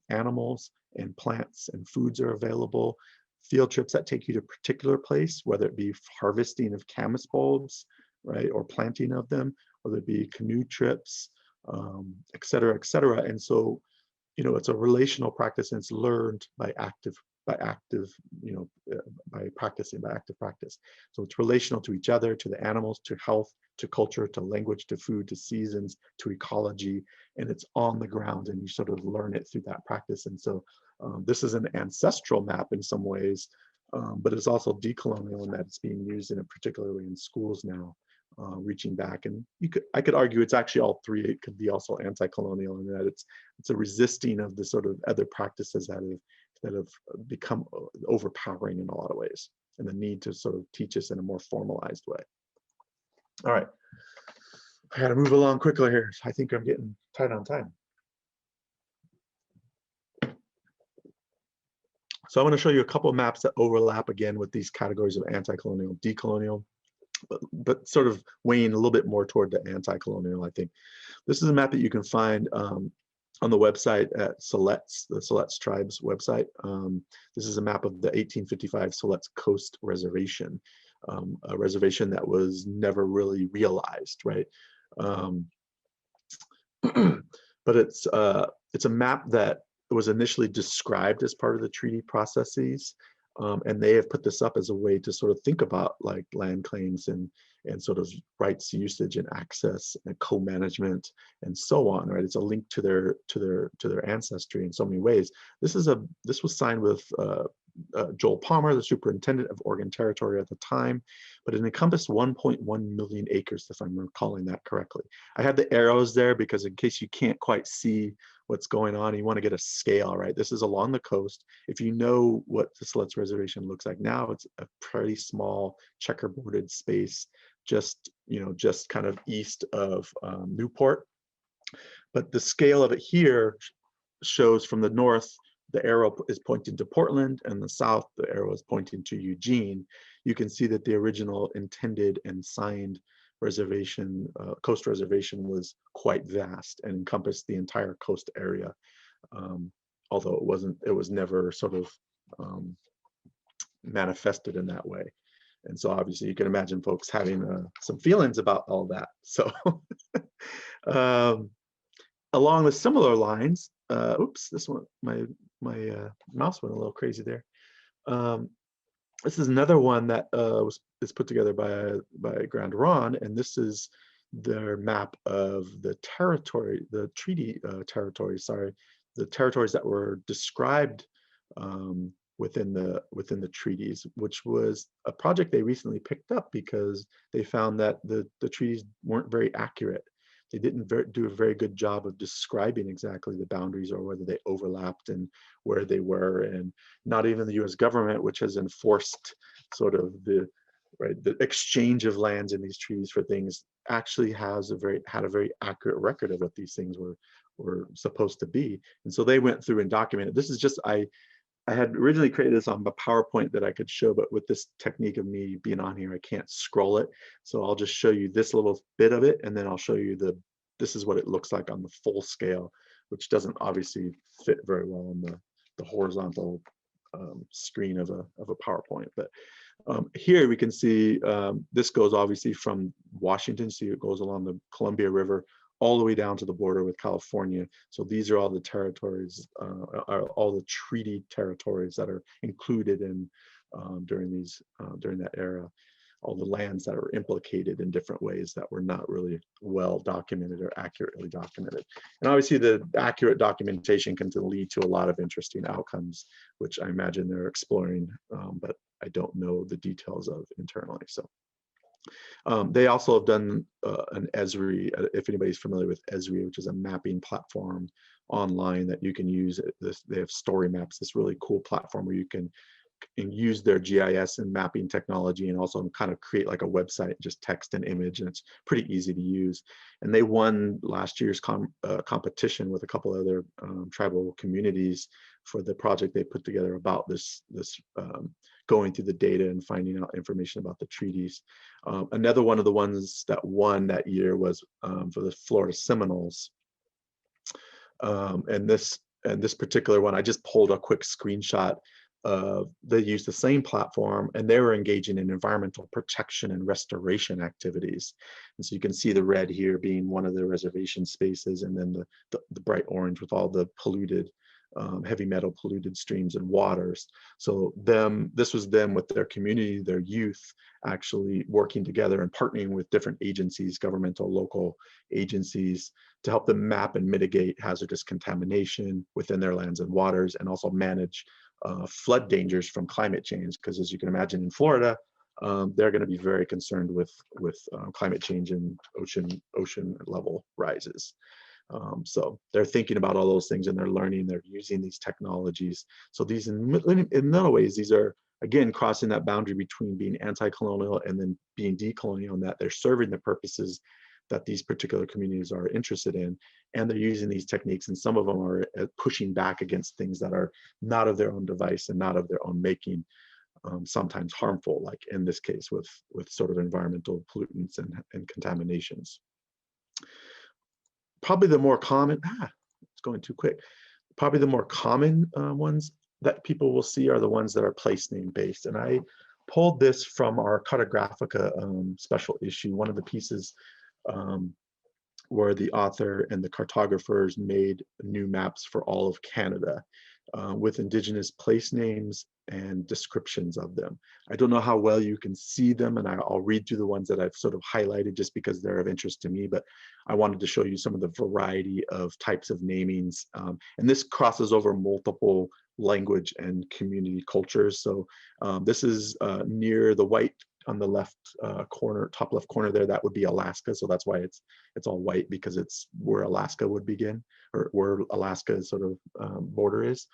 Speaker 2: animals and plants and foods are available, field trips that take you to a particular place, whether it be harvesting of camas bulbs, right, or planting of them, whether it be canoe trips, et cetera, et cetera. And so, it's a relational practice, and it's learned by active practice. So it's relational to each other, to the animals, to health, to culture, to language, to food, to seasons, to ecology, and it's on the ground, and you sort of learn it through that practice. And so this is an ancestral map in some ways, but it's also decolonial in that it's being used particularly in schools now, reaching back. And I could argue it's actually all three. It could be also anti-colonial in that it's a resisting of the sort of other practices that have become overpowering in a lot of ways, and the need to sort of teach us in a more formalized way. All right, I gotta move along quickly here. I think I'm getting tight on time. So I'm going to show you a couple of maps that overlap again with these categories of anti-colonial, decolonial, but sort of weighing a little bit more toward the anti-colonial, I think. This is a map that you can find on the website at Siletz, the Siletz Tribes website. This is a map of the 1855 Siletz Coast Reservation, a reservation that was never really realized, right? But it's a map that was initially described as part of the treaty processes, and they have put this up as a way to sort of think about like land claims and sort of rights usage and access and co-management and so on, right? It's a link to their ancestry in so many ways. This was signed with Joel Palmer, the superintendent of Oregon Territory at the time, but it encompassed 1.1 million acres, if I'm recalling that correctly. I had the arrows there because in case you can't quite see what's going on, you want to get a scale, right? This is along the coast. If you know what the Siletz Reservation looks like now, it's a pretty small checkerboarded space, just kind of east of Newport. But the scale of it here shows from the north, the arrow is pointing to Portland, and the south, the arrow is pointing to Eugene. You can see that the original intended and signed reservation, coast reservation, was quite vast and encompassed the entire coast area. Although it was never sort of manifested in that way. And so obviously you can imagine folks having some feelings about all that. So along with similar lines, oops, this one, my mouse went a little crazy there. This is another one that is put together by Grand Ron, and this is their map of the territory, the treaty territories, sorry, the territories that were described within the treaties, which was a project they recently picked up because they found that the treaties weren't very accurate. They didn't do a very good job of describing exactly the boundaries or whether they overlapped and where they were. And not even the US government, which has enforced sort of the exchange of lands in these treaties for things, actually had a very accurate record of what these things were supposed to be. And so they went through and documented. This is just, I had originally created this on a PowerPoint that I could show, but with this technique of me being on here, I can't scroll it. So I'll just show you this little bit of it, and then I'll show you this is what it looks like on the full scale, which doesn't obviously fit very well on the horizontal screen of a PowerPoint. But here we can see this goes obviously from Washington, so it goes along the Columbia River all the way down to the border with California. So these are all the territories, all the treaty territories that are included in during that era, all the lands that are implicated in different ways that were not really well documented or accurately documented. And obviously the accurate documentation can lead to a lot of interesting outcomes, which I imagine they're exploring, but I don't know the details of internally. So. They also have done an Esri, if anybody's familiar with Esri, which is a mapping platform online that you can use. They have story maps, this really cool platform where you can use their GIS and mapping technology and also kind of create like a website, just text and image, and it's pretty easy to use. And they won last year's competition with a couple other tribal communities for the project they put together about this going through the data and finding out information about the treaties. Another one of the ones that won that year was for the Florida Seminoles. And this particular one, I just pulled a quick screenshot. They used the same platform, and they were engaging in environmental protection and restoration activities. And so you can see the red here being one of the reservation spaces, and then the bright orange with all the polluted, heavy metal polluted streams and waters. So this was them with their community, their youth, actually working together and partnering with different agencies, governmental, local agencies, to help them map and mitigate hazardous contamination within their lands and waters, and also manage flood dangers from climate change. Because as you can imagine, in Florida, they're going to be very concerned with climate change and ocean level rises. So they're thinking about all those things, and they're learning, they're using these technologies. So these, in many ways, these are, again, crossing that boundary between being anti-colonial and then being decolonial, and that they're serving the purposes that these particular communities are interested in. And they're using these techniques, and some of them are pushing back against things that are not of their own device and not of their own making, sometimes harmful, like in this case with sort of environmental pollutants and contaminations. Probably the more common, it's going too quick. Probably the more common ones that people will see are the ones that are place name based. And I pulled this from our Cartographica special issue, one of the pieces where the author and the cartographers made new maps for all of Canada with Indigenous place names and descriptions of them. I don't know how well you can see them, and I'll read through the ones that I've sort of highlighted just because they're of interest to me, but I wanted to show you some of the variety of types of namings. And this crosses over multiple language and community cultures. So this is near the white on the left corner, top left corner there. That would be Alaska. So that's why it's all white, because it's where Alaska would begin, or where Alaska's sort of border is.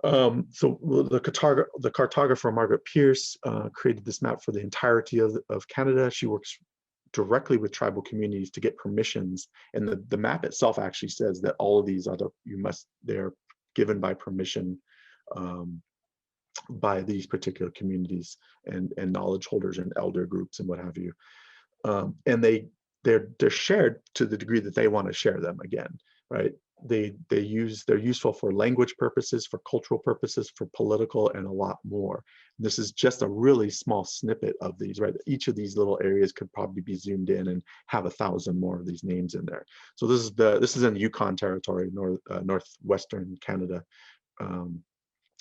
Speaker 2: So the cartographer Margaret Pierce created this map for the entirety of Canada. She works directly with tribal communities to get permissions, and the map itself actually says that all of these they're given by permission by these particular communities and knowledge holders and elder groups and what have you. And they're shared to the degree that they want to share them again, right? They're useful for language purposes, for cultural purposes, for political, and a lot more. This is just a really small snippet of these, right? Each of these little areas could probably be zoomed in and have 1,000 more of these names in there. So this is in the Yukon Territory, northwestern Canada.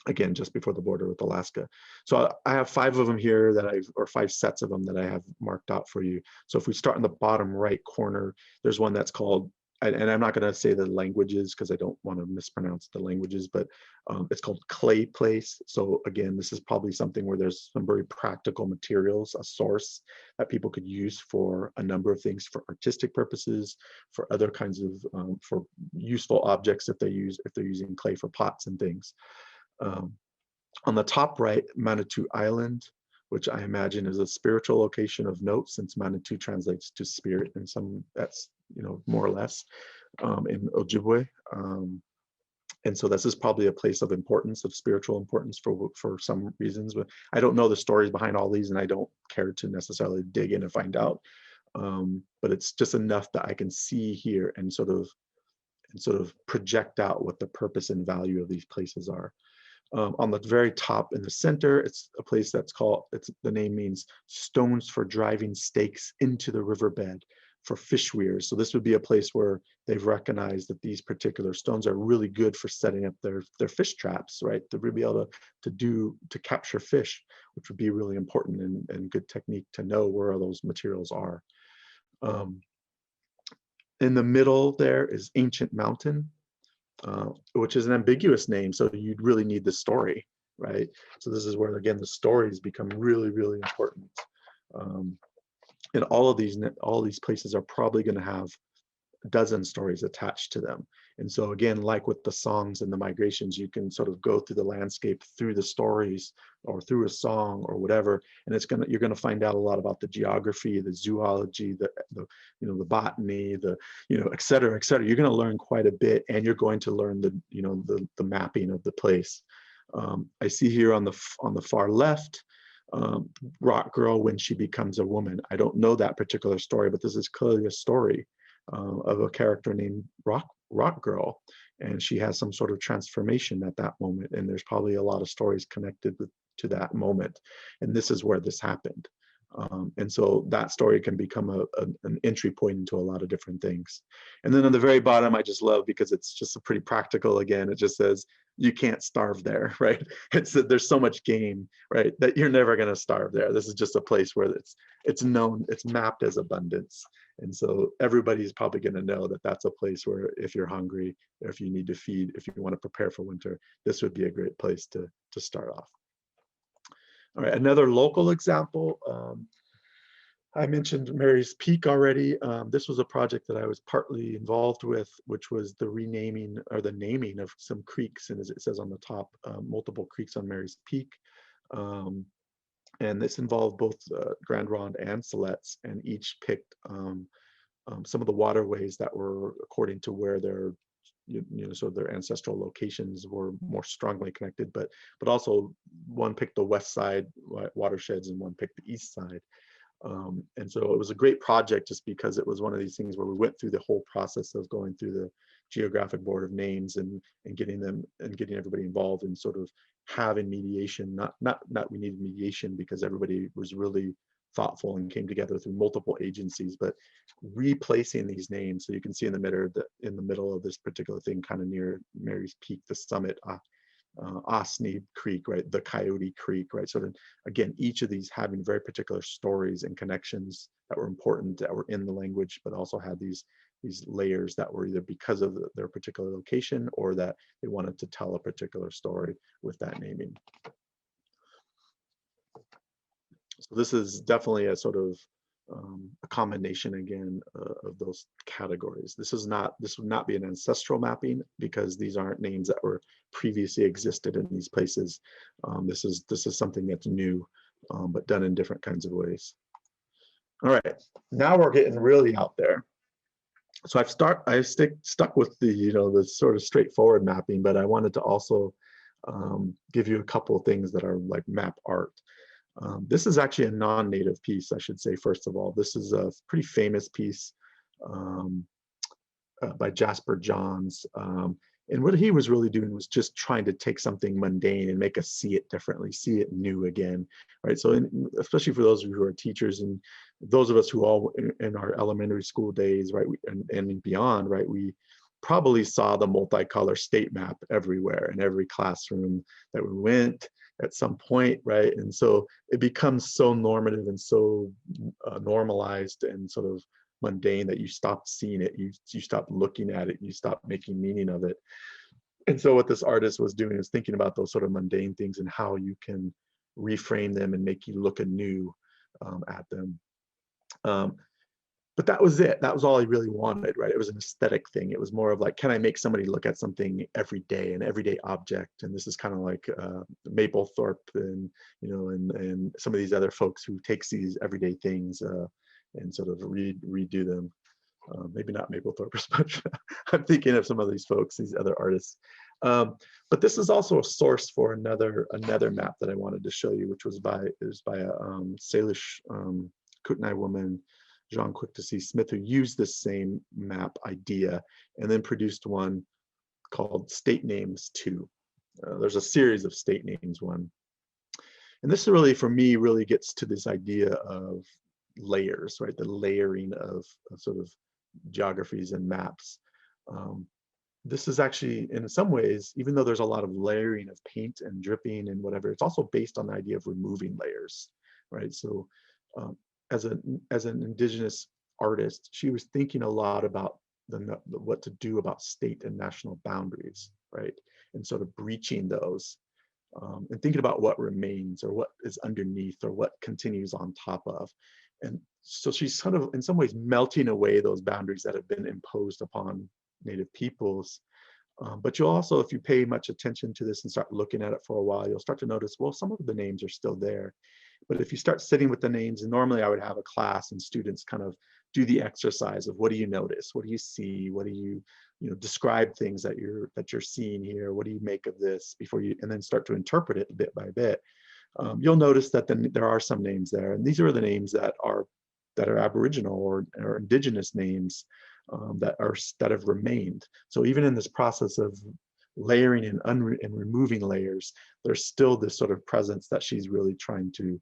Speaker 2: Again, just before the border with Alaska. So I have 5 of them here or 5 sets of them that I have marked out for you. So if we start in the bottom right corner, there's one that's called, and I'm not going to say the languages because I don't want to mispronounce the languages, but it's called Clay Place. So again, this is probably something where there's some very practical materials, a source that people could use for a number of things, for artistic purposes, for other kinds of, for useful objects if they're using clay for pots and things. On the top right, Manitou Island, which I imagine is a spiritual location of note, since Manitou translates to spirit, and that's more or less in Ojibwe. And so this is probably a place of importance, of spiritual importance for some reasons. But I don't know the stories behind all these, and I don't care to necessarily dig in and find out. But it's just enough that I can see here and sort of project out what the purpose and value of these places are. On the very top in the center, it's a place that's called, the name means stones for driving stakes into the riverbed for fish weirs. So this would be a place where they've recognized that these particular stones are really good for setting up their fish traps, right? To be able to capture fish, which would be really important and good technique to know where all those materials are. In the middle there is Ancient Mountain, which is an ambiguous name, so you'd really need the story, right? So this is where, again, the stories become really, really important. And all of these places are probably going to have a dozen stories attached to them. And so again, like with the songs and the migrations, you can sort of go through the landscape through the stories or through a song or whatever, and you're going to find out a lot about the geography, the zoology, the botany, et cetera, et cetera. You're going to learn quite a bit, and you're going to learn the mapping of the place. I see here on the far left, Rock Girl when she becomes a woman. I don't know that particular story, but this is clearly a story of a character named Rock Girl, and she has some sort of transformation at that moment, and there's probably a lot of stories connected to that moment, and this is where this happened. And so that story can become an entry point into a lot of different things. And then on the very bottom, I just love, because it's just a pretty practical, again, it just says, you can't starve there, right? There's so much game, right, that you're never going to starve there. This is just a place where it's known, it's mapped as abundance. And so everybody's probably going to know that that's a place where if you're hungry, or if you need to feed, if you want to prepare for winter, this would be a great place to start off. All right, another local example. I mentioned Mary's Peak already. This was a project that I was partly involved with, which was the renaming or the naming of some creeks, and as it says on the top, multiple creeks on Mary's Peak. And this involved both Grand Ronde and Siletz, and each picked some of the waterways that were according to where their sort of their ancestral locations were more strongly connected, but also one picked the west side watersheds and one picked the east side. And so it was a great project just because it was one of these things where we went through the whole process of going through the Geographic Board of Names and getting everybody involved and sort of having mediation. Not we needed mediation because everybody was really thoughtful and came together through multiple agencies, but replacing these names. So you can see in the middle of this particular thing, kind of near Mary's Peak, the summit, Osney Creek, right, the Coyote Creek, right. So then again, each of these having very particular stories and connections that were important, that were in the language, but also had these these layers that were either because of their particular location or that they wanted to tell a particular story with that naming. So this is definitely a sort of a combination again of those categories. This would not be an ancestral mapping because these aren't names that were previously existed in these places. This is something that's new, but done in different kinds of ways. All right, now we're getting really out there. So I've stuck with the the sort of straightforward mapping, but I wanted to also give you a couple of things that are like map art. This is actually a non-native piece, I should say, first of all. This is a pretty famous piece by Jasper Johns. And what he was really doing was just trying to take something mundane and make us see it differently, see it new again, right? So especially for those of you who are teachers and those of us who all in our elementary school days, right, and beyond, right, we probably saw the multicolor state map everywhere in every classroom that we went at some point, right? And so it becomes so normative and so normalized and sort of mundane that you stop seeing it, you stop looking at it, you stop making meaning of it. And so what this artist was doing is thinking about those sort of mundane things and how you can reframe them and make you look anew at them. But that was it. That was all he really wanted, right? It was an aesthetic thing. It was more of like, can I make somebody look at something every day, an everyday object? And this is kind of like Mapplethorpe and and some of these other folks who takes these everyday things and sort of redo them. Maybe not Mapplethorpe as much. I'm thinking of some of these folks, these other artists. But this is also a source for another map that I wanted to show you, which was by a Salish Kootenai woman, Jean Quick-to-See Smith, who used this same map idea and then produced one called State Names 2. There's a series of state names one. And this really, for me, really gets to this idea of layers, right? The layering of sort of geographies and maps. This is actually, in some ways, even though there's a lot of layering of paint and dripping and whatever, it's also based on the idea of removing layers, right? So as an Indigenous artist, she was thinking a lot about what to do about state and national boundaries, right? And sort of breaching those and thinking about what remains or what is underneath or what continues on top of. And so she's sort of, in some ways, melting away those boundaries that have been imposed upon Native peoples. But you'll also, if you pay much attention to this and start looking at it for a while, you'll start to notice, well, some of the names are still there. But if you start sitting with the names, and normally I would have a class and students kind of do the exercise of what do you notice? What do you see? What do you describe things that you're seeing here? What do you make of this before you, and then start to interpret it bit by bit. You'll notice that then there are some names there, and these are the names that are Aboriginal or Indigenous names that have remained. So even in this process of layering and removing layers, there's still this sort of presence that she's really trying to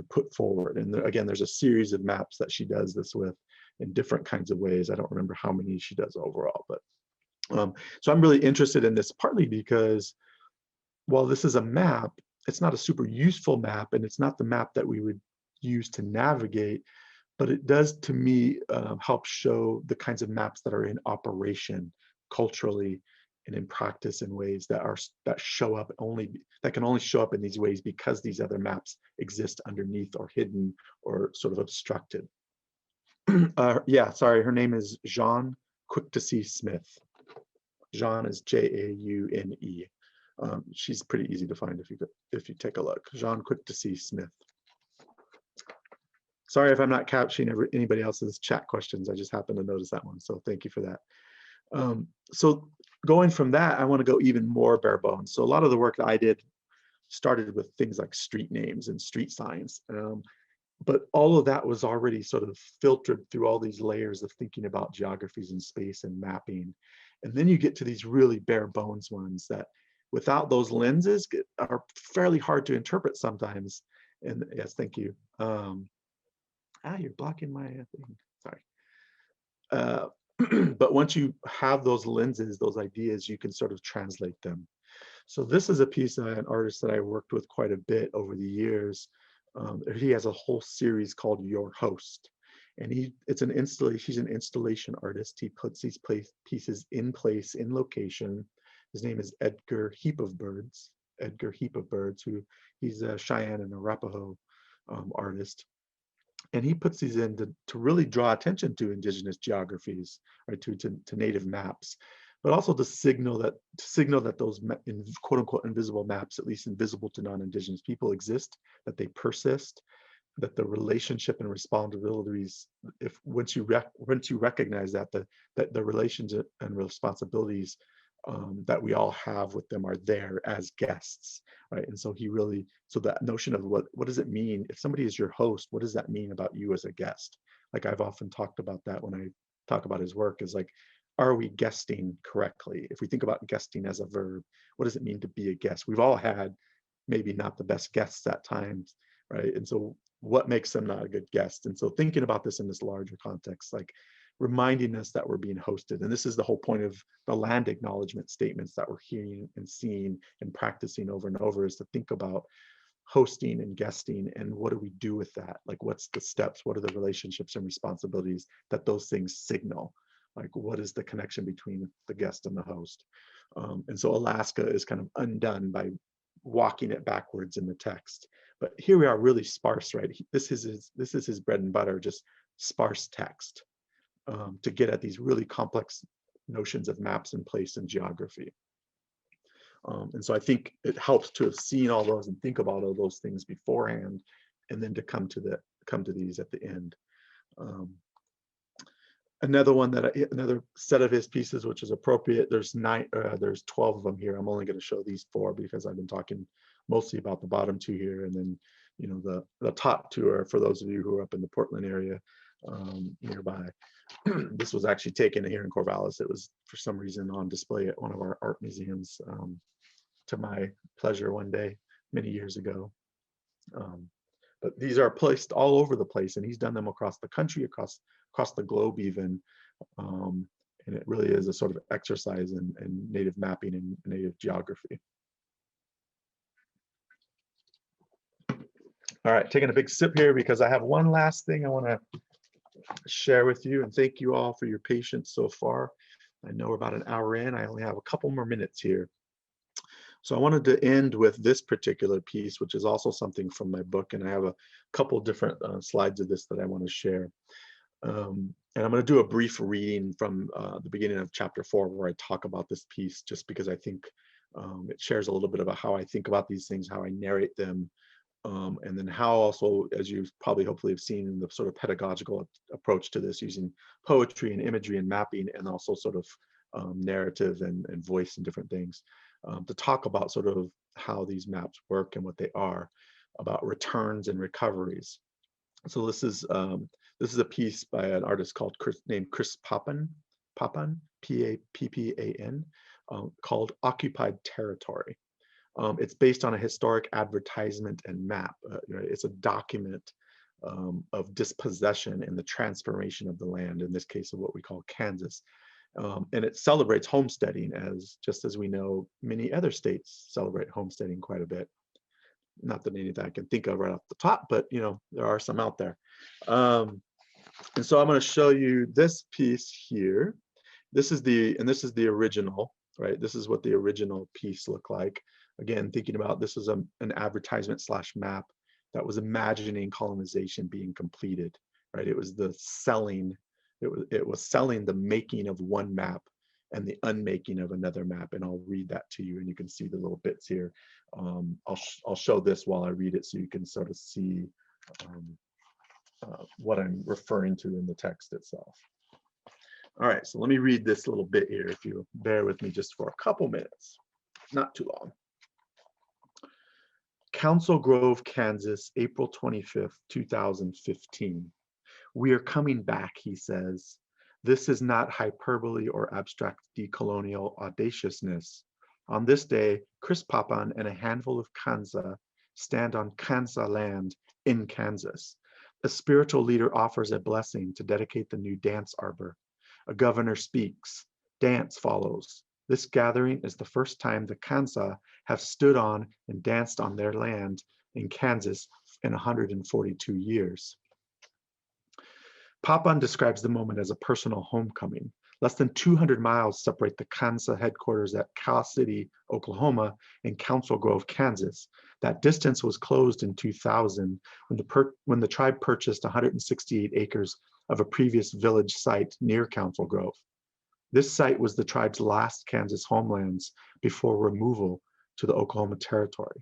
Speaker 2: put forward. And again, there's a series of maps that she does this with in different kinds of ways. I don't remember how many she does overall, but so I'm really interested in this partly because while this is a map, it's not a super useful map, and it's not the map that we would use to navigate, but it does, to me, help show the kinds of maps that are in operation culturally and in practice in ways that can only show up in these ways because these other maps exist underneath or hidden or sort of obstructed. Yeah, sorry, her name is Jean Quick-to-See Smith. Jean is Jaune. She's pretty easy to find if you take a look. Jean Quick-to-See Smith. Sorry if I'm not capturing anybody else's chat questions. I just happened to notice that one, so thank you for that. So going from that, I want to go even more bare bones. So a lot of the work that I did started with things like street names and street signs. But all of that was already sort of filtered through all these layers of thinking about geographies and space and mapping. And then you get to these really bare bones ones that without those lenses are fairly hard to interpret sometimes. And yes, thank you. You're blocking my thing, sorry. But once you have those lenses, those ideas, you can sort of translate them. So this is a piece of an artist that I worked with quite a bit over the years. He has a whole series called Your Host. And it's an installation. He's an installation artist. He puts these pieces in place, in location. His name is Edgar Heap of Birds. Edgar Heap of Birds, who he's a Cheyenne and Arapaho artist. And he puts these in to really draw attention to indigenous geographies, right, to native maps, but also to signal that those quote unquote invisible maps, at least invisible to non-indigenous people, exist, that they persist, that the relationship and responsibilities, once you recognize that the relationship and responsibilities that we all have with them are there as guests, right? And so so that notion of what does it mean if somebody is your host? What does that mean about you as a guest? Like I've often talked about that when I talk about his work, is like, are we guesting correctly? If we think about guesting as a verb, what does it mean to be a guest? We've all had maybe not the best guests at times, right? And so what makes them not a good guest? And so thinking about this in this larger context, like reminding us that we're being hosted. And this is the whole point of the land acknowledgement statements that we're hearing and seeing and practicing over and over, is to think about hosting and guesting, and what do we do with that? Like, what's the steps? What are the relationships and responsibilities that those things signal? Like, what is the connection between the guest and the host? And so Alaska is kind of undone by walking it backwards in the text. But here we are, really sparse, right? This is his bread and butter, just sparse text to get at these really complex notions of maps and place and geography. And so I think it helps to have seen all those and think about all those things beforehand, and then to come to these at the end. Another set of his pieces, which is appropriate. There's 12 of them here. I'm only going to show these 4 because I've been talking mostly about the bottom 2 here, and then the top 2 are for those of you who are up in the Portland area nearby. This was actually taken here in Corvallis. It was for some reason on display at one of our art museums, to my pleasure, one day many years ago. But these are placed all over the place, and he's done them across the country, across the globe even. And it really is a sort of exercise in native mapping and native geography. All right, taking a big sip here because I have one last thing I want to share with you, and thank you all for your patience so far. I know we're about an hour in. I only have a couple more minutes here. So I wanted to end with this particular piece, which is also something from my book, and I have a couple different slides of this that I want to share. And I'm going to do a brief reading from the beginning of chapter 4, where I talk about this piece, just because I think it shares a little bit about how I think about these things, how I narrate them, and then how also, as you probably hopefully have seen, in the sort of pedagogical approach to this, using poetry and imagery and mapping, and also sort of narrative and voice and different things, to talk about sort of how these maps work and what they are, about returns and recoveries. So this is a piece by an artist named Chris Pappan, P-A-P-P-A-N, called Occupied Territory. It's based on a historic advertisement and map. It's a document of dispossession and the transformation of the land, in this case of what we call Kansas. And it celebrates homesteading, just as we know many other states celebrate homesteading quite a bit. Not that any that I can think of right off the top, but there are some out there. And so I'm going to show you this piece here. This is the original, right? This is what the original piece looked like. Again, thinking about this is an advertisement / map that was imagining colonization being completed, right? It was the selling. It was selling the making of one map and the unmaking of another map. And I'll read that to you, and you can see the little bits here. I'll show this while I read it, so you can sort of see what I'm referring to in the text itself. All right, so let me read this little bit here, if you bear with me just for a couple minutes, not too long. Council Grove, Kansas, April 25th, 2015. We are coming back, he says. This is not hyperbole or abstract decolonial audaciousness. On this day, Chris Pappan and a handful of Kansa stand on Kansa land in Kansas. A spiritual leader offers a blessing to dedicate the new dance arbor. A governor speaks. Dance follows. This gathering is the first time the Kansa have stood on and danced on their land in Kansas in 142 years. Papan describes the moment as a personal homecoming. Less than 200 miles separate the Kansa headquarters at Cal City, Oklahoma, and Council Grove, Kansas. That distance was closed in 2000 when the tribe purchased 168 acres of a previous village site near Council Grove. This site was the tribe's last Kansas homelands before removal to the Oklahoma Territory.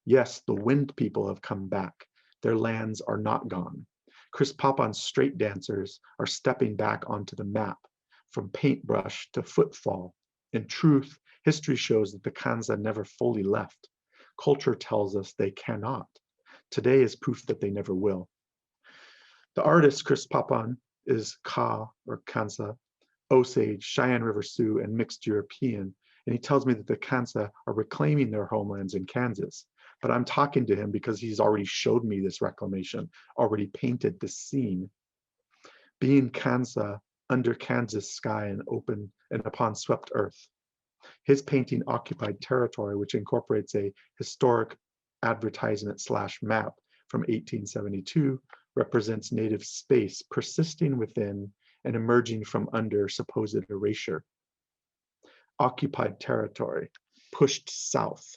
Speaker 2: Yes, the Wind people have come back. Their lands are not gone. Chris Papan's straight dancers are stepping back onto the map, from paintbrush to footfall. In truth, history shows that the Kansa never fully left. Culture tells us they cannot. Today is proof that they never will. The artist, Chris Papan, is Ka, or Kansa, Osage, Cheyenne River Sioux, and mixed European, and he tells me that the Kansa are reclaiming their homelands in Kansas. But I'm talking to him because he's already showed me this reclamation, already painted this scene. Being Kansa under Kansas sky and open and upon swept earth. His painting Occupied Territory, which incorporates a historic advertisement / map from 1872, represents native space persisting within and emerging from under supposed erasure. Occupied territory, pushed south.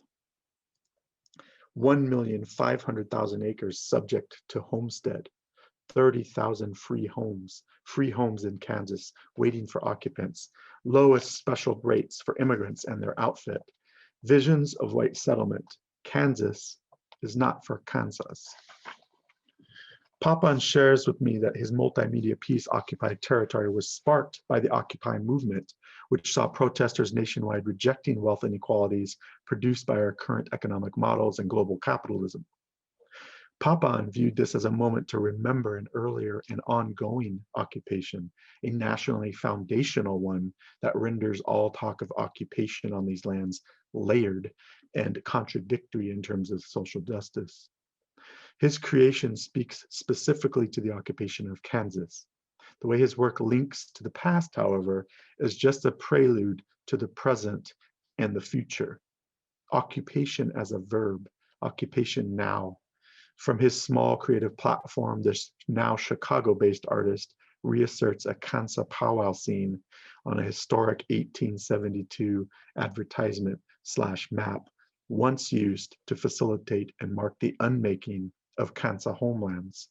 Speaker 2: 1,500,000 acres subject to homestead. 30,000 free homes in Kansas waiting for occupants. Lowest special rates for immigrants and their outfit. Visions of white settlement. Kansas is not for Kansas. Papan shares with me that his multimedia piece, Occupied Territory, was sparked by the Occupy movement, which saw protesters nationwide rejecting wealth inequalities produced by our current economic models and global capitalism. Papan viewed this as a moment to remember an earlier and ongoing occupation, a nationally foundational one that renders all talk of occupation on these lands layered and contradictory in terms of social justice. His creation speaks specifically to the occupation of Kansas. The way his work links to the past, however, is just a prelude to the present and the future. Occupation as a verb, occupation now. From his small creative platform, this now Chicago-based artist reasserts a Kansa powwow scene on a historic 1872 advertisement / map, once used to facilitate and mark the unmaking of Kansa homelands.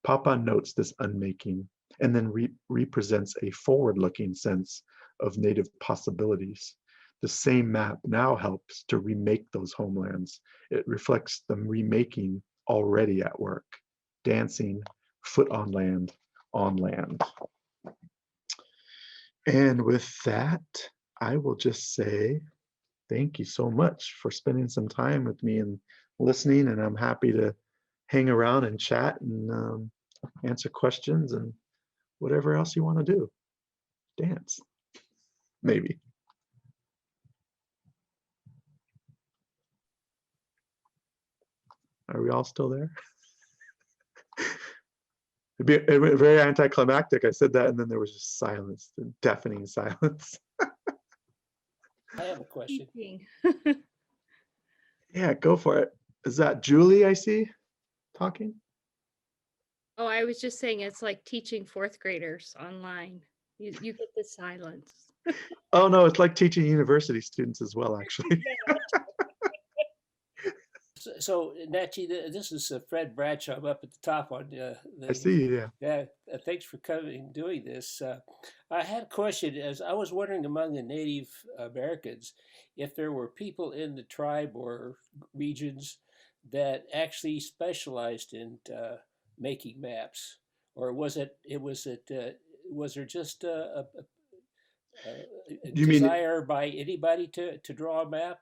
Speaker 2: Papan notes this unmaking and then represents a forward-looking sense of native possibilities. The same map now helps to remake those homelands. It reflects the remaking already at work, dancing, foot on land, on land. And with that, I will just say thank you so much for spending some time with me and listening, and I'm happy to hang around and chat and answer questions and whatever else you want to do. Dance, maybe. Are we all still there? It went very anticlimactic. I said that and then there was just silence, deafening silence.
Speaker 3: I have a question.
Speaker 2: Yeah, go for it. Is that Julie I see talking?
Speaker 4: Oh, I was just saying it's like teaching fourth graders online. You get the silence.
Speaker 2: Oh no, it's like teaching university students as well, actually.
Speaker 3: So Natchee, this is Fred Bradshaw. I'm up at the top on
Speaker 2: I see, yeah.
Speaker 3: Yeah, thanks for coming and doing this. I had a question. As I was wondering among the Native Americans, if there were people in the tribe or regions that actually specialized in making maps, or was there just a desire by anybody to draw a map?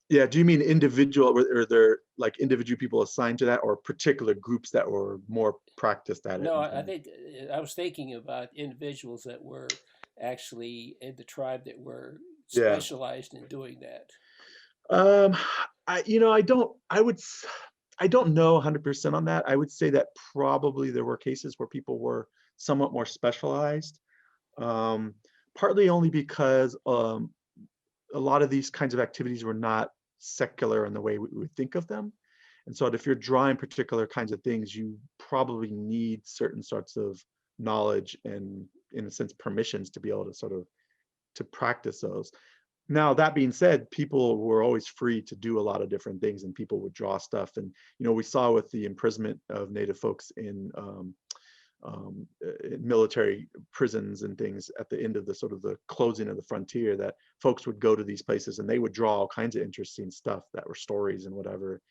Speaker 2: Yeah, do you mean individual, or are there like individual people assigned to that, or particular groups that were more practiced at it?
Speaker 3: No, I think I was thinking about individuals that were actually in the tribe that were specialized in doing that.
Speaker 2: I don't know 100% on that. I would say that probably there were cases where people were somewhat more specialized, partly only because a lot of these kinds of activities were not secular in the way we would think of them. And so if you're drawing particular kinds of things, you probably need certain sorts of knowledge and, in a sense, permissions to be able to sort of to practice those. Now, that being said, people were always free to do a lot of different things, and people would draw stuff. And, we saw with the imprisonment of Native folks in military prisons and things at the end of the sort of the closing of the frontier, that folks would go to these places and they would draw all kinds of interesting stuff that were stories and whatever.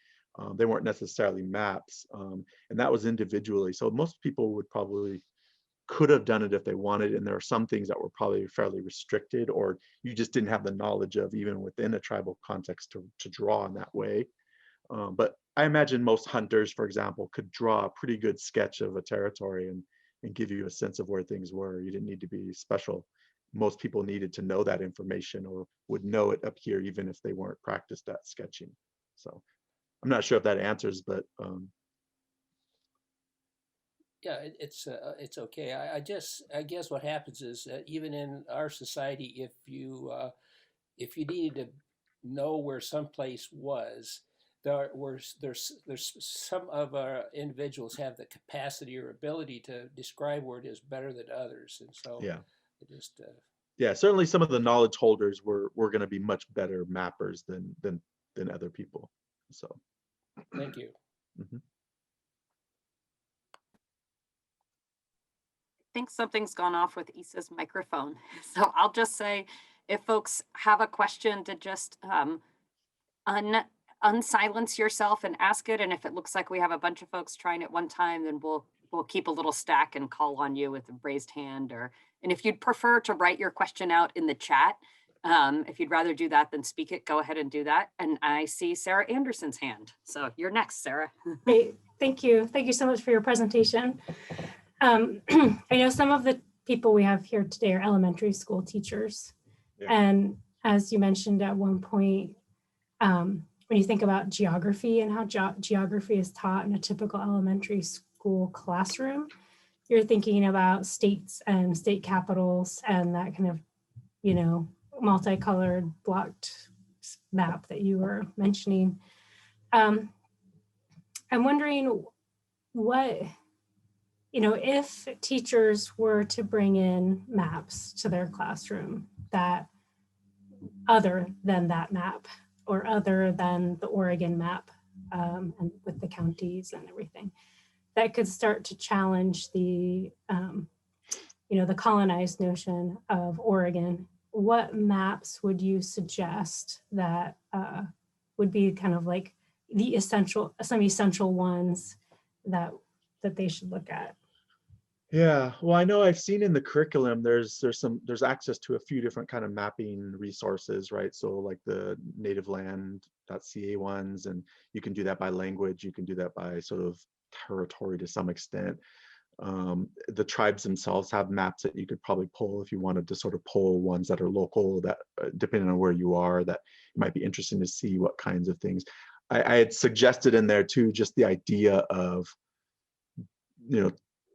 Speaker 2: They weren't necessarily maps, and that was individually. So most people would probably could have done it if they wanted, and there are some things that were probably fairly restricted, or you just didn't have the knowledge of, even within a tribal context, to draw in that way. But I imagine most hunters, for example, could draw a pretty good sketch of a territory and give you a sense of where things were. You didn't need to be special. Most people needed to know that information, or would know it up here even if they weren't practiced at sketching. So I'm not sure if that answers, but
Speaker 3: yeah, it's okay. I guess what happens is even in our society, if you needed to know where someplace was, there's some of our individuals have the capacity or ability to describe where it is better than others, and so
Speaker 2: yeah,
Speaker 3: it just
Speaker 2: yeah, certainly some of the knowledge holders were going to be much better mappers than other people. So
Speaker 3: thank you.
Speaker 2: mhm.
Speaker 5: I think something's gone off with Issa's microphone. So I'll just say, if folks have a question, to just unsilence yourself and ask it. And if it looks like we have a bunch of folks trying at one time, then we'll keep a little stack and call on you with a raised hand. And if you'd prefer to write your question out in the chat, if you'd rather do that than speak it, go ahead and do that. And I see Sarah Anderson's hand. So you're next, Sarah.
Speaker 6: Great, thank you. Thank you so much for your presentation. I know some of the people we have here today are elementary school teachers.
Speaker 2: Yeah.
Speaker 6: And as you mentioned at one point, when you think about geography and how geography is taught in a typical elementary school classroom, you're thinking about states and state capitals and that kind of, multicolored blocked map that you were mentioning. I'm wondering what, if teachers were to bring in maps to their classroom that other than that map or other than the Oregon map, and with the counties and everything, that could start to challenge the, the colonized notion of Oregon, what maps would you suggest that would be kind of like some essential ones that they should look at?
Speaker 2: Yeah, well, I know I've seen in the curriculum there's access to a few different kind of mapping resources, right? So like the nativeland.ca ones, and you can do that by language, you can do that by sort of territory to some extent. The tribes themselves have maps that you could probably pull if you wanted to sort of pull ones that are local, that depending on where you are, that might be interesting to see what kinds of things. I had suggested in there too, just the idea of,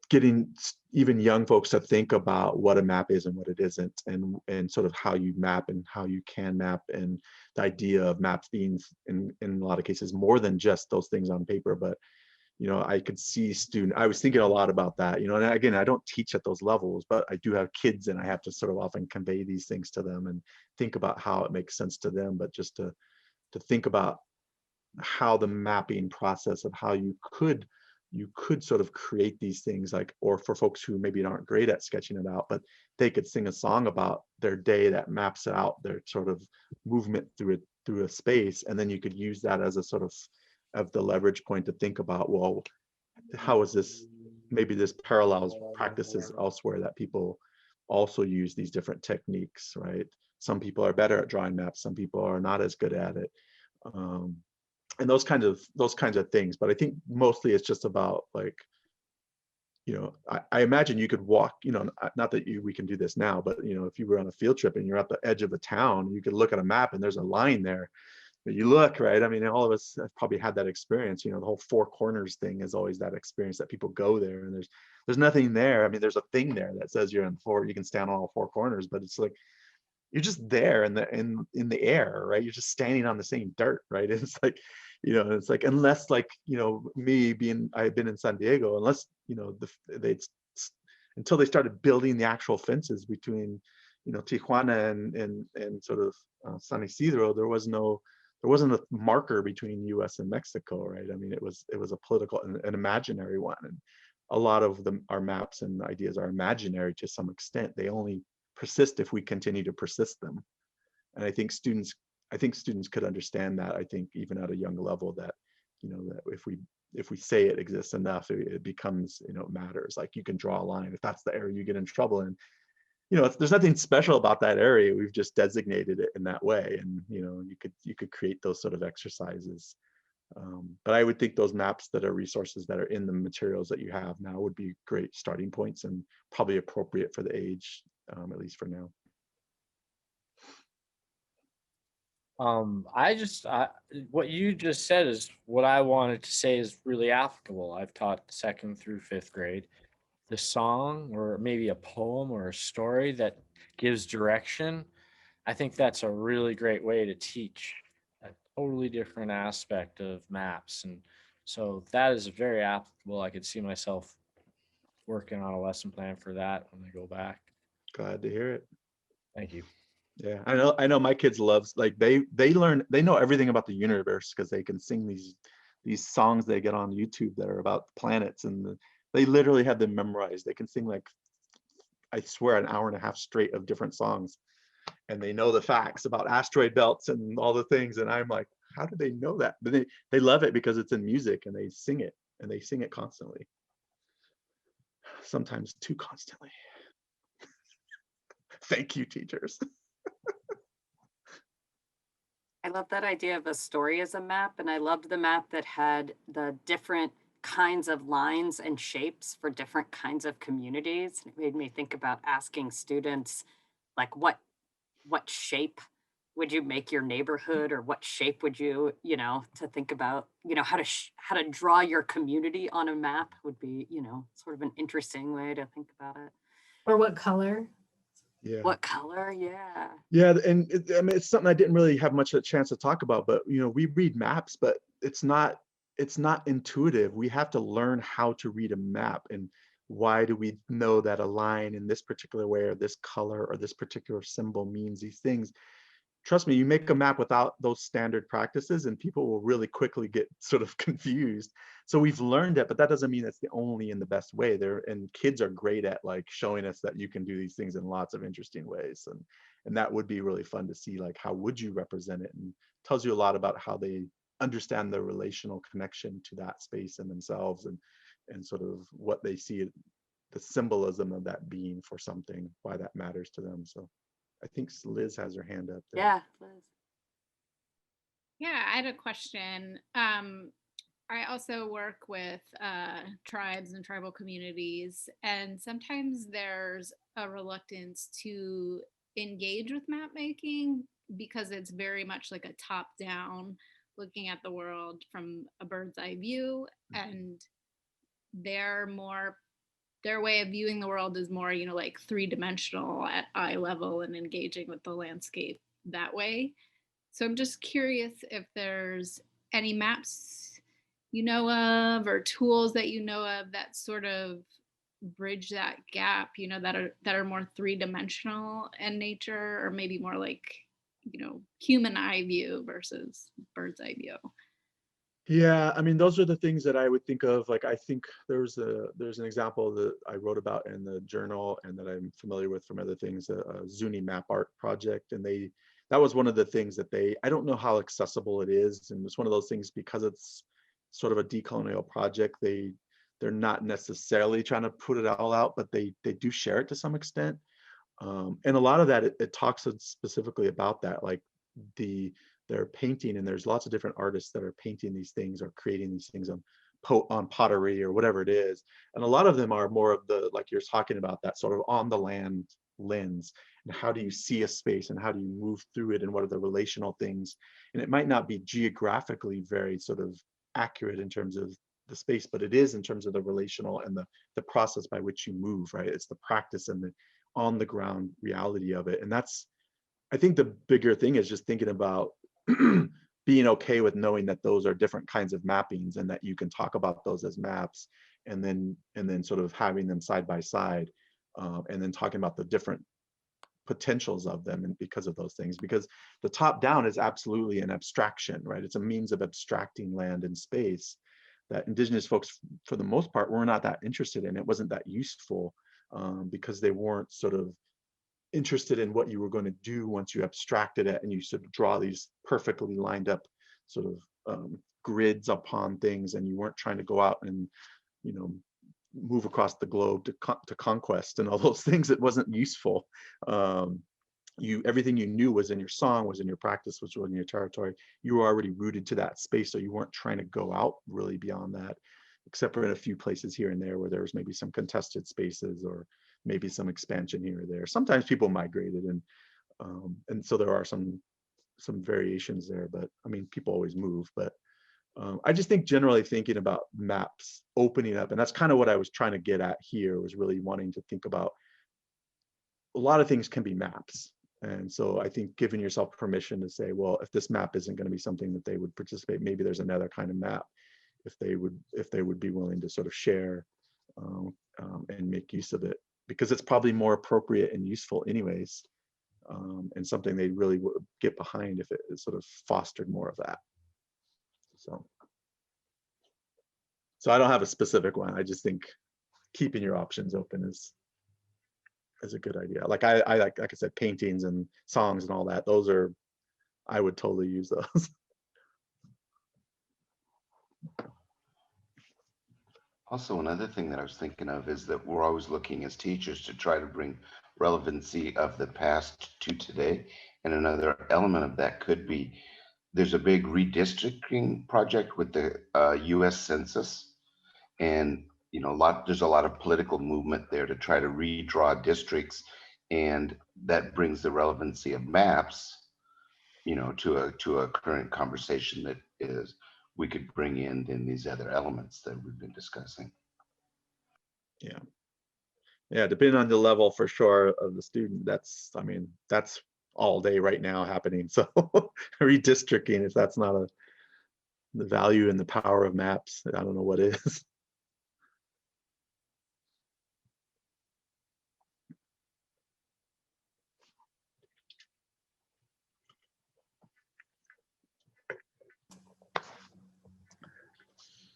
Speaker 2: getting even young folks to think about what a map is and what it isn't, and sort of how you map and how you can map, and the idea of maps being in a lot of cases more than just those things on paper. But I could see I was thinking a lot about that, and again, I don't teach at those levels, but I do have kids, and I have to sort of often convey these things to them and think about how it makes sense to them, but just to think about how the mapping process of how you could sort of create these things, like, or for folks who maybe aren't great at sketching it out, but they could sing a song about their day that maps out their sort of movement through a space, and then you could use that as a sort of the leverage point to think about, well, how is this, maybe this parallels practices elsewhere that people also use these different techniques, right? Some people are better at drawing maps, some people are not as good at it. And those kinds of things. But I think mostly it's just about, like, I imagine you could walk, not that we can do this now, but if you were on a field trip and you're at the edge of a town, you could look at a map and there's a line there, but you look, right? I mean, all of us have probably had that experience. The whole four corners thing is always that experience, that people go there and there's nothing there. I mean, there's a thing there that says you can stand on all four corners, but it's like you're just there in the air, right? You're just standing on the same dirt, right? It's like, it's like, unless, like, I've been in San Diego, unless until they started building the actual fences between, you know, Tijuana and sort of San Isidro, there wasn't a marker between US and Mexico, right? I mean, it was a political, an imaginary one. And a lot of our maps and ideas are imaginary to some extent. They only persist if we continue to persist them. And I think students could understand that. I think even at a young level, that, you know, that if we say it exists enough, it becomes, you know, it matters. Like, you can draw a line. If that's the area you get in trouble in, you know, there's nothing special about that area. We've just designated it in that way. And, you know, you could create those sort of exercises. But I would think those maps that are resources that are in the materials that you have now would be great starting points and probably appropriate for the age, at least for now.
Speaker 7: What you just said is what I wanted to say is really applicable. I've taught 2nd through 5th grade. The song, or maybe a poem or a story that gives direction, I think that's a really great way to teach a totally different aspect of maps. And so that is very applicable. I could see myself working on a lesson plan for that when I go back.
Speaker 2: Glad to hear it.
Speaker 7: Thank you.
Speaker 2: Yeah, I know my kids loves, like, they know everything about the universe because they can sing these songs they get on YouTube that are about planets, and they literally have them memorized. They can sing, like, I swear, an hour and a half straight of different songs, and they know the facts about asteroid belts and all the things. And I'm like, how do they know that? But they love it because it's in music, and they sing it constantly, sometimes too constantly. Thank you, teachers.
Speaker 5: I love that idea of a story as a map, and I loved the map that had the different kinds of lines and shapes for different kinds of communities. It made me think about asking students, like, what shape would you make your neighborhood, or what shape would you, you know, to think about, you know, how to draw your community on a map would be, you know, sort of an interesting way to think about it.
Speaker 6: Or what color?
Speaker 2: Yeah.
Speaker 5: What color? Yeah.
Speaker 2: Yeah, and I mean, it's something I didn't really have much of a chance to talk about, but, you know, we read maps, but it's not intuitive. We have to learn how to read a map, and why do we know that a line in this particular way, or this color, or this particular symbol means these things. Trust me, you make a map without those standard practices and people will really quickly get sort of confused. So we've learned it, but that doesn't mean it's the only and the best way there. And kids are great at, like, showing us that you can do these things in lots of interesting ways. And that would be really fun to see, like, how would you represent it? And tells you a lot about how they understand the relational connection to that space and themselves, and sort of what they see, the symbolism of that being for something, why that matters to them. So I think Liz has her hand up there.
Speaker 5: Yeah, Liz.
Speaker 8: Yeah, I had a question. I also work with tribes and tribal communities, and sometimes there's a reluctance to engage with map making because it's very much like a top-down, looking at the world from a bird's eye view, and their way of viewing the world is more, you know, like 3-dimensional at eye level and engaging with the landscape that way. So I'm just curious if there's any maps you know of, or tools that you know of, that sort of bridge that gap, you know, that are more 3-dimensional in nature, or maybe more like, you know, human eye view versus bird's eye view.
Speaker 2: Yeah, I mean, those are the things that I would think of. Like, I think there's an example that I wrote about in the journal, and that I'm familiar with from other things, a Zuni map art project. And that was one of the things that I don't know how accessible it is. And it's one of those things, because it's sort of a decolonial project, they're not necessarily trying to put it all out, but they do share it to some extent. And a lot of that, it talks specifically about that, like they're painting, and there's lots of different artists that are painting these things or creating these things on pottery or whatever it is. And a lot of them are more of the, like you're talking about, that sort of on the land lens, and how do you see a space, and how do you move through it, and what are the relational things. And it might not be geographically very sort of accurate in terms of the space, but it is in terms of the relational and the process by which you move, right? It's the practice and the on the ground reality of it. And that's, I think the bigger thing is just thinking about being okay with knowing that those are different kinds of mappings, and that you can talk about those as maps, and then sort of having them side by side. and then talking about the different potentials of them, and because of those things, because the top down is absolutely an abstraction, right? It's a means of abstracting land and space that Indigenous folks, for the most part, were not that interested in. It wasn't that useful, because they weren't sort of interested in what you were going to do once you abstracted it and you sort of draw these perfectly lined up sort of grids upon things, and you weren't trying to go out and, you know, move across the globe to conquest and all those things. It wasn't useful. Everything you knew was in your song, was in your practice, was in your territory. You were already rooted to that space, so you weren't trying to go out really beyond that, except for in a few places here and there where there was maybe some contested spaces or maybe some expansion here or there. Sometimes people migrated, and so there are some variations there, but I mean, people always move. But I just think generally thinking about maps opening up, and that's kind of what I was trying to get at here, was really wanting to think about a lot of things can be maps. And so I think giving yourself permission to say, well, if this map isn't going to be something that they would participate, maybe there's another kind of map if they would be willing to sort of share and make use of it, because it's probably more appropriate and useful anyways, and something they really would get behind if it sort of fostered more of that. So I don't have a specific one. I just think keeping your options open is a good idea. Like I like I said, paintings and songs and all that. Those are, I would totally use those.
Speaker 9: Also, another thing that I was thinking of is that we're always looking as teachers to try to bring relevancy of the past to today. And another element of that could be, there's a big redistricting project with the US Census. And you know, there's a lot of political movement there to try to redraw districts, and that brings the relevancy of maps, you know, to a current conversation that is we could bring in these other elements that we've been discussing.
Speaker 2: Yeah, depending on the level for sure of the student, that's, I mean, that's all day right now happening. So redistricting, if that's not the value and the power of maps, I don't know what is.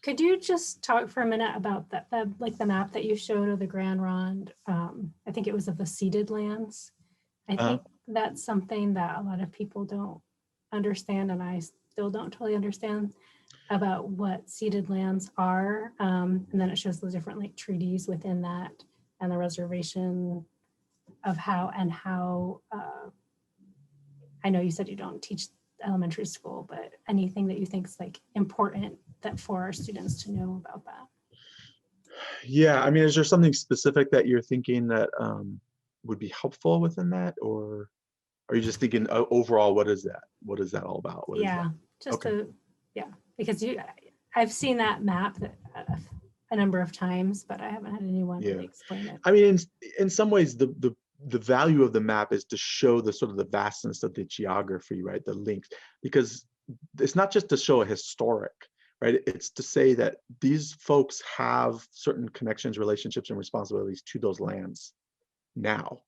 Speaker 6: Could you just talk for a minute about that, like the map that you showed of the Grand Ronde? I think it was of the ceded lands. I think that's something that a lot of people don't understand, and I still don't totally understand about what ceded lands are. And then it shows the different like treaties within that and the reservation of how I know you said you don't teach elementary school, but anything that you think is like important that for our students to know about that?
Speaker 2: Yeah, I mean, is there something specific that you're thinking that would be helpful within that, or are you just thinking overall, what is that? What is that all about? What
Speaker 6: yeah, just okay. Because I've seen that map a number of times, but I haven't had anyone really explain it.
Speaker 2: I mean, in some ways, the value of the map is to show the sort of the vastness of the geography, right? The links, because it's not just to show a historic, right? It's to say that these folks have certain connections, relationships, and responsibilities to those lands now,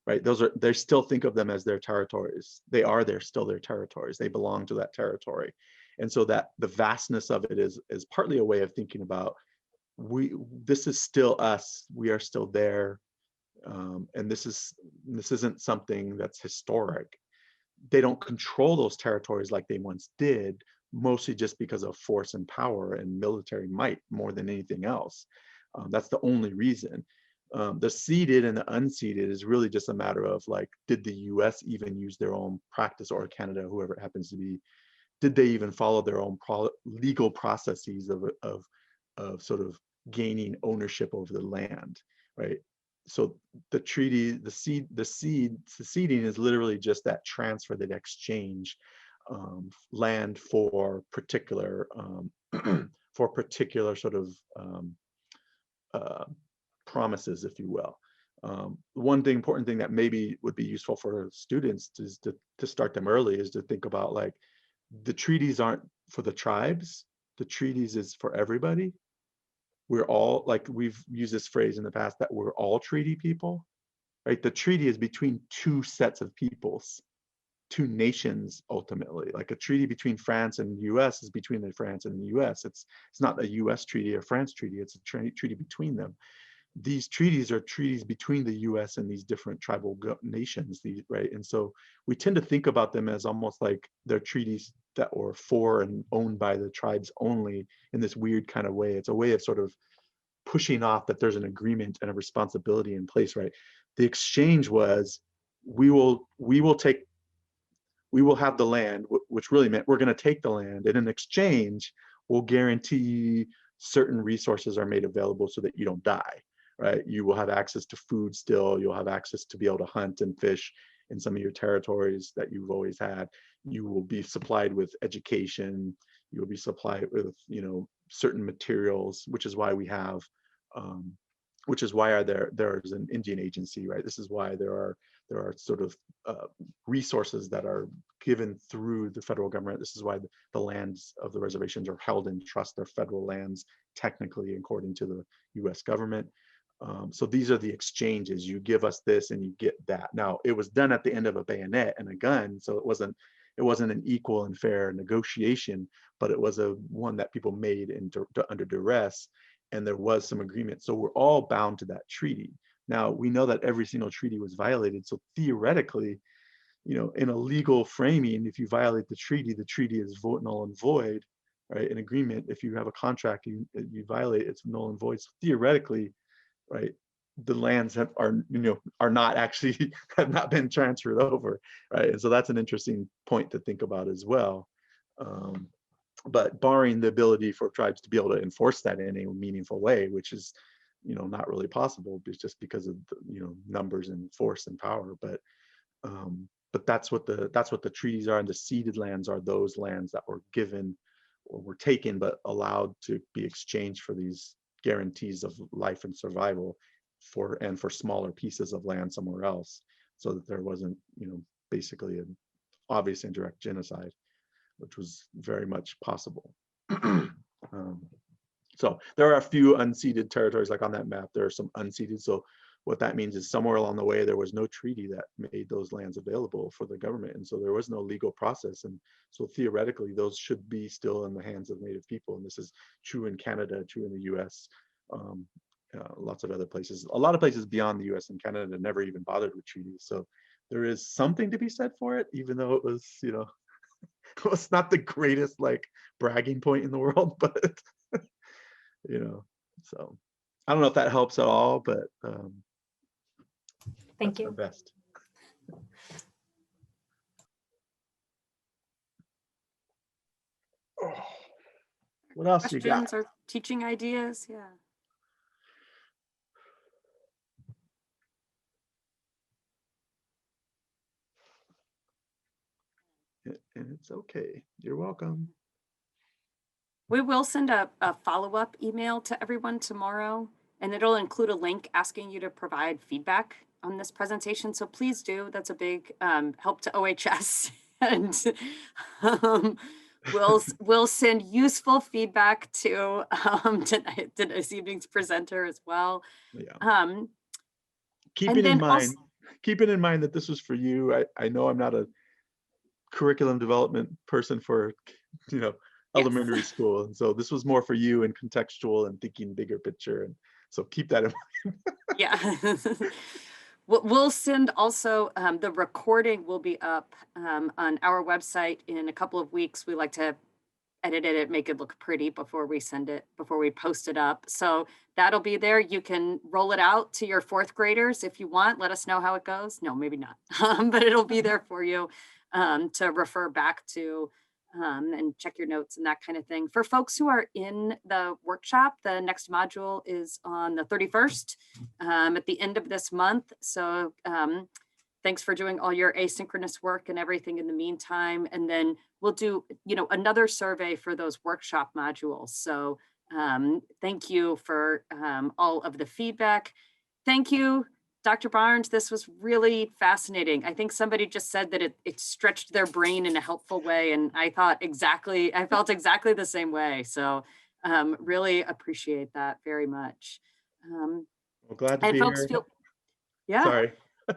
Speaker 2: right? They still think of them as their territories. They're still their territories. They belong to that territory. And so that the vastness of it is partly a way of thinking about, this is still us, we are still there. And this isn't something that's historic. They don't control those territories like they once did, mostly just because of force and power and military might more than anything else. That's the only reason. The ceded and the unceded is really just a matter of like, did the US even use their own practice, or Canada, whoever it happens to be, did they even follow their own legal processes of sort of gaining ownership over the land, right? So the treaty, the ceding is literally just that transfer, that exchange land for particular sort of promises, if you will. One important thing that maybe would be useful for students is to start them early, is to think about like, the treaties aren't for the tribes, the treaties is for everybody. we're all, like we've used this phrase in the past, that we're all treaty people, right? The treaty is between two sets of peoples, two nations ultimately. Like a treaty between France and the US is between the France and the US. It's not a US treaty or France treaty, it's a treaty between them. These treaties are treaties between the US and these different tribal nations, right? And so we tend to think about them as almost like they're treaties that were for and owned by the tribes only, in this weird kind of way. It's a way of sort of pushing off that there's an agreement and a responsibility in place, right? The exchange was, we will have the land, which really meant we're going to take the land, and in exchange, we'll guarantee certain resources are made available so that you don't die, right? You will have access to food still, you'll have access to be able to hunt and fish in some of your territories that you've always had. You will be supplied with education, you will be supplied with, certain materials, which is why we have, there's an Indian agency, right? This is why there are sort of resources that are given through the federal government. This is why the lands of the reservations are held in trust. They're federal lands, technically, according to the US government. So these are the exchanges. You give us this and you get that. Now, it was done at the end of a bayonet and a gun, so it wasn't an equal and fair negotiation, but it was one that people made under duress, and there was some agreement. So we're all bound to that treaty. Now, we know that every single treaty was violated. So theoretically, in a legal framing, if you violate the treaty is null and void, right? An agreement, if you have a contract, you violate, it's null and void. So theoretically, right, the lands are not actually, have not been transferred over, right? And so that's an interesting point to think about as well. But barring the ability for tribes to be able to enforce that in a meaningful way, which is, not really possible, just because of the, numbers and force and power. But that's what the treaties are, and the ceded lands are those lands that were given or were taken, but allowed to be exchanged for these guarantees of life and survival for smaller pieces of land somewhere else, so that there wasn't, basically an obvious indirect genocide, which was very much possible. So there are a few unceded territories, like on that map, there are some unceded. So what that means is somewhere along the way, there was no treaty that made those lands available for the government. And so there was no legal process. And so theoretically, those should be still in the hands of Native people. And this is true in Canada, true in the US, lots of other places. A lot of places beyond the US and Canada never even bothered with treaties. So there is something to be said for it, even though it was, it was not the greatest bragging point in the world, but so I don't know if that helps at all, but
Speaker 6: Thank you.
Speaker 2: my best. What else you got?
Speaker 5: Questions or teaching ideas? Yeah.
Speaker 2: And it's okay. You're welcome.
Speaker 5: We will send a follow-up email to everyone tomorrow, and it'll include a link asking you to provide feedback on this presentation. So please do. That's a big help to OHS. And we'll send useful feedback to this evening's presenter as well.
Speaker 2: Yeah. Keeping in mind that this was for you. I know I'm not a curriculum development person for elementary school, and so this was more for you and contextual and thinking bigger picture, and so keep that in mind.
Speaker 5: Yeah. We'll send also, the recording will be up on our website in a couple of weeks. We like to edit it, make it look pretty before we post it up. So that'll be there. You can roll it out to your fourth graders if you want. Let us know how it goes. No, maybe not, but it'll be there for you to refer back to and check your notes and that kind of thing. For folks who are in the workshop, the next module is on the 31st at the end of this month. So thanks for doing all your asynchronous work and everything in the meantime. And then we'll do, another survey for those workshop modules. So thank you for all of the feedback. Thank you, Dr. Barnd. This was really fascinating. I think somebody just said that it stretched their brain in a helpful way. And I felt exactly the same way. So Really appreciate that very much.
Speaker 2: Well, glad to
Speaker 5: And
Speaker 2: be
Speaker 5: folks
Speaker 2: here.
Speaker 5: feel, yeah.
Speaker 2: Sorry.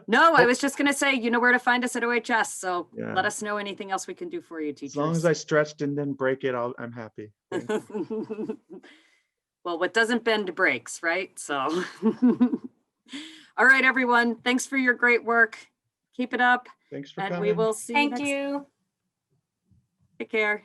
Speaker 5: No, I was just going to say, you know where to find us at OHS. So
Speaker 2: Yeah.
Speaker 5: let us know anything else we can do for you, teachers.
Speaker 2: As long as I stretched and didn't break it, I'm happy.
Speaker 5: Well, what doesn't bend breaks, right? So, all right, everyone. Thanks for your great work. Keep it up.
Speaker 2: Thanks for
Speaker 5: And
Speaker 2: coming.
Speaker 5: we will see you
Speaker 6: Thank
Speaker 5: next.
Speaker 6: you.
Speaker 5: Take care.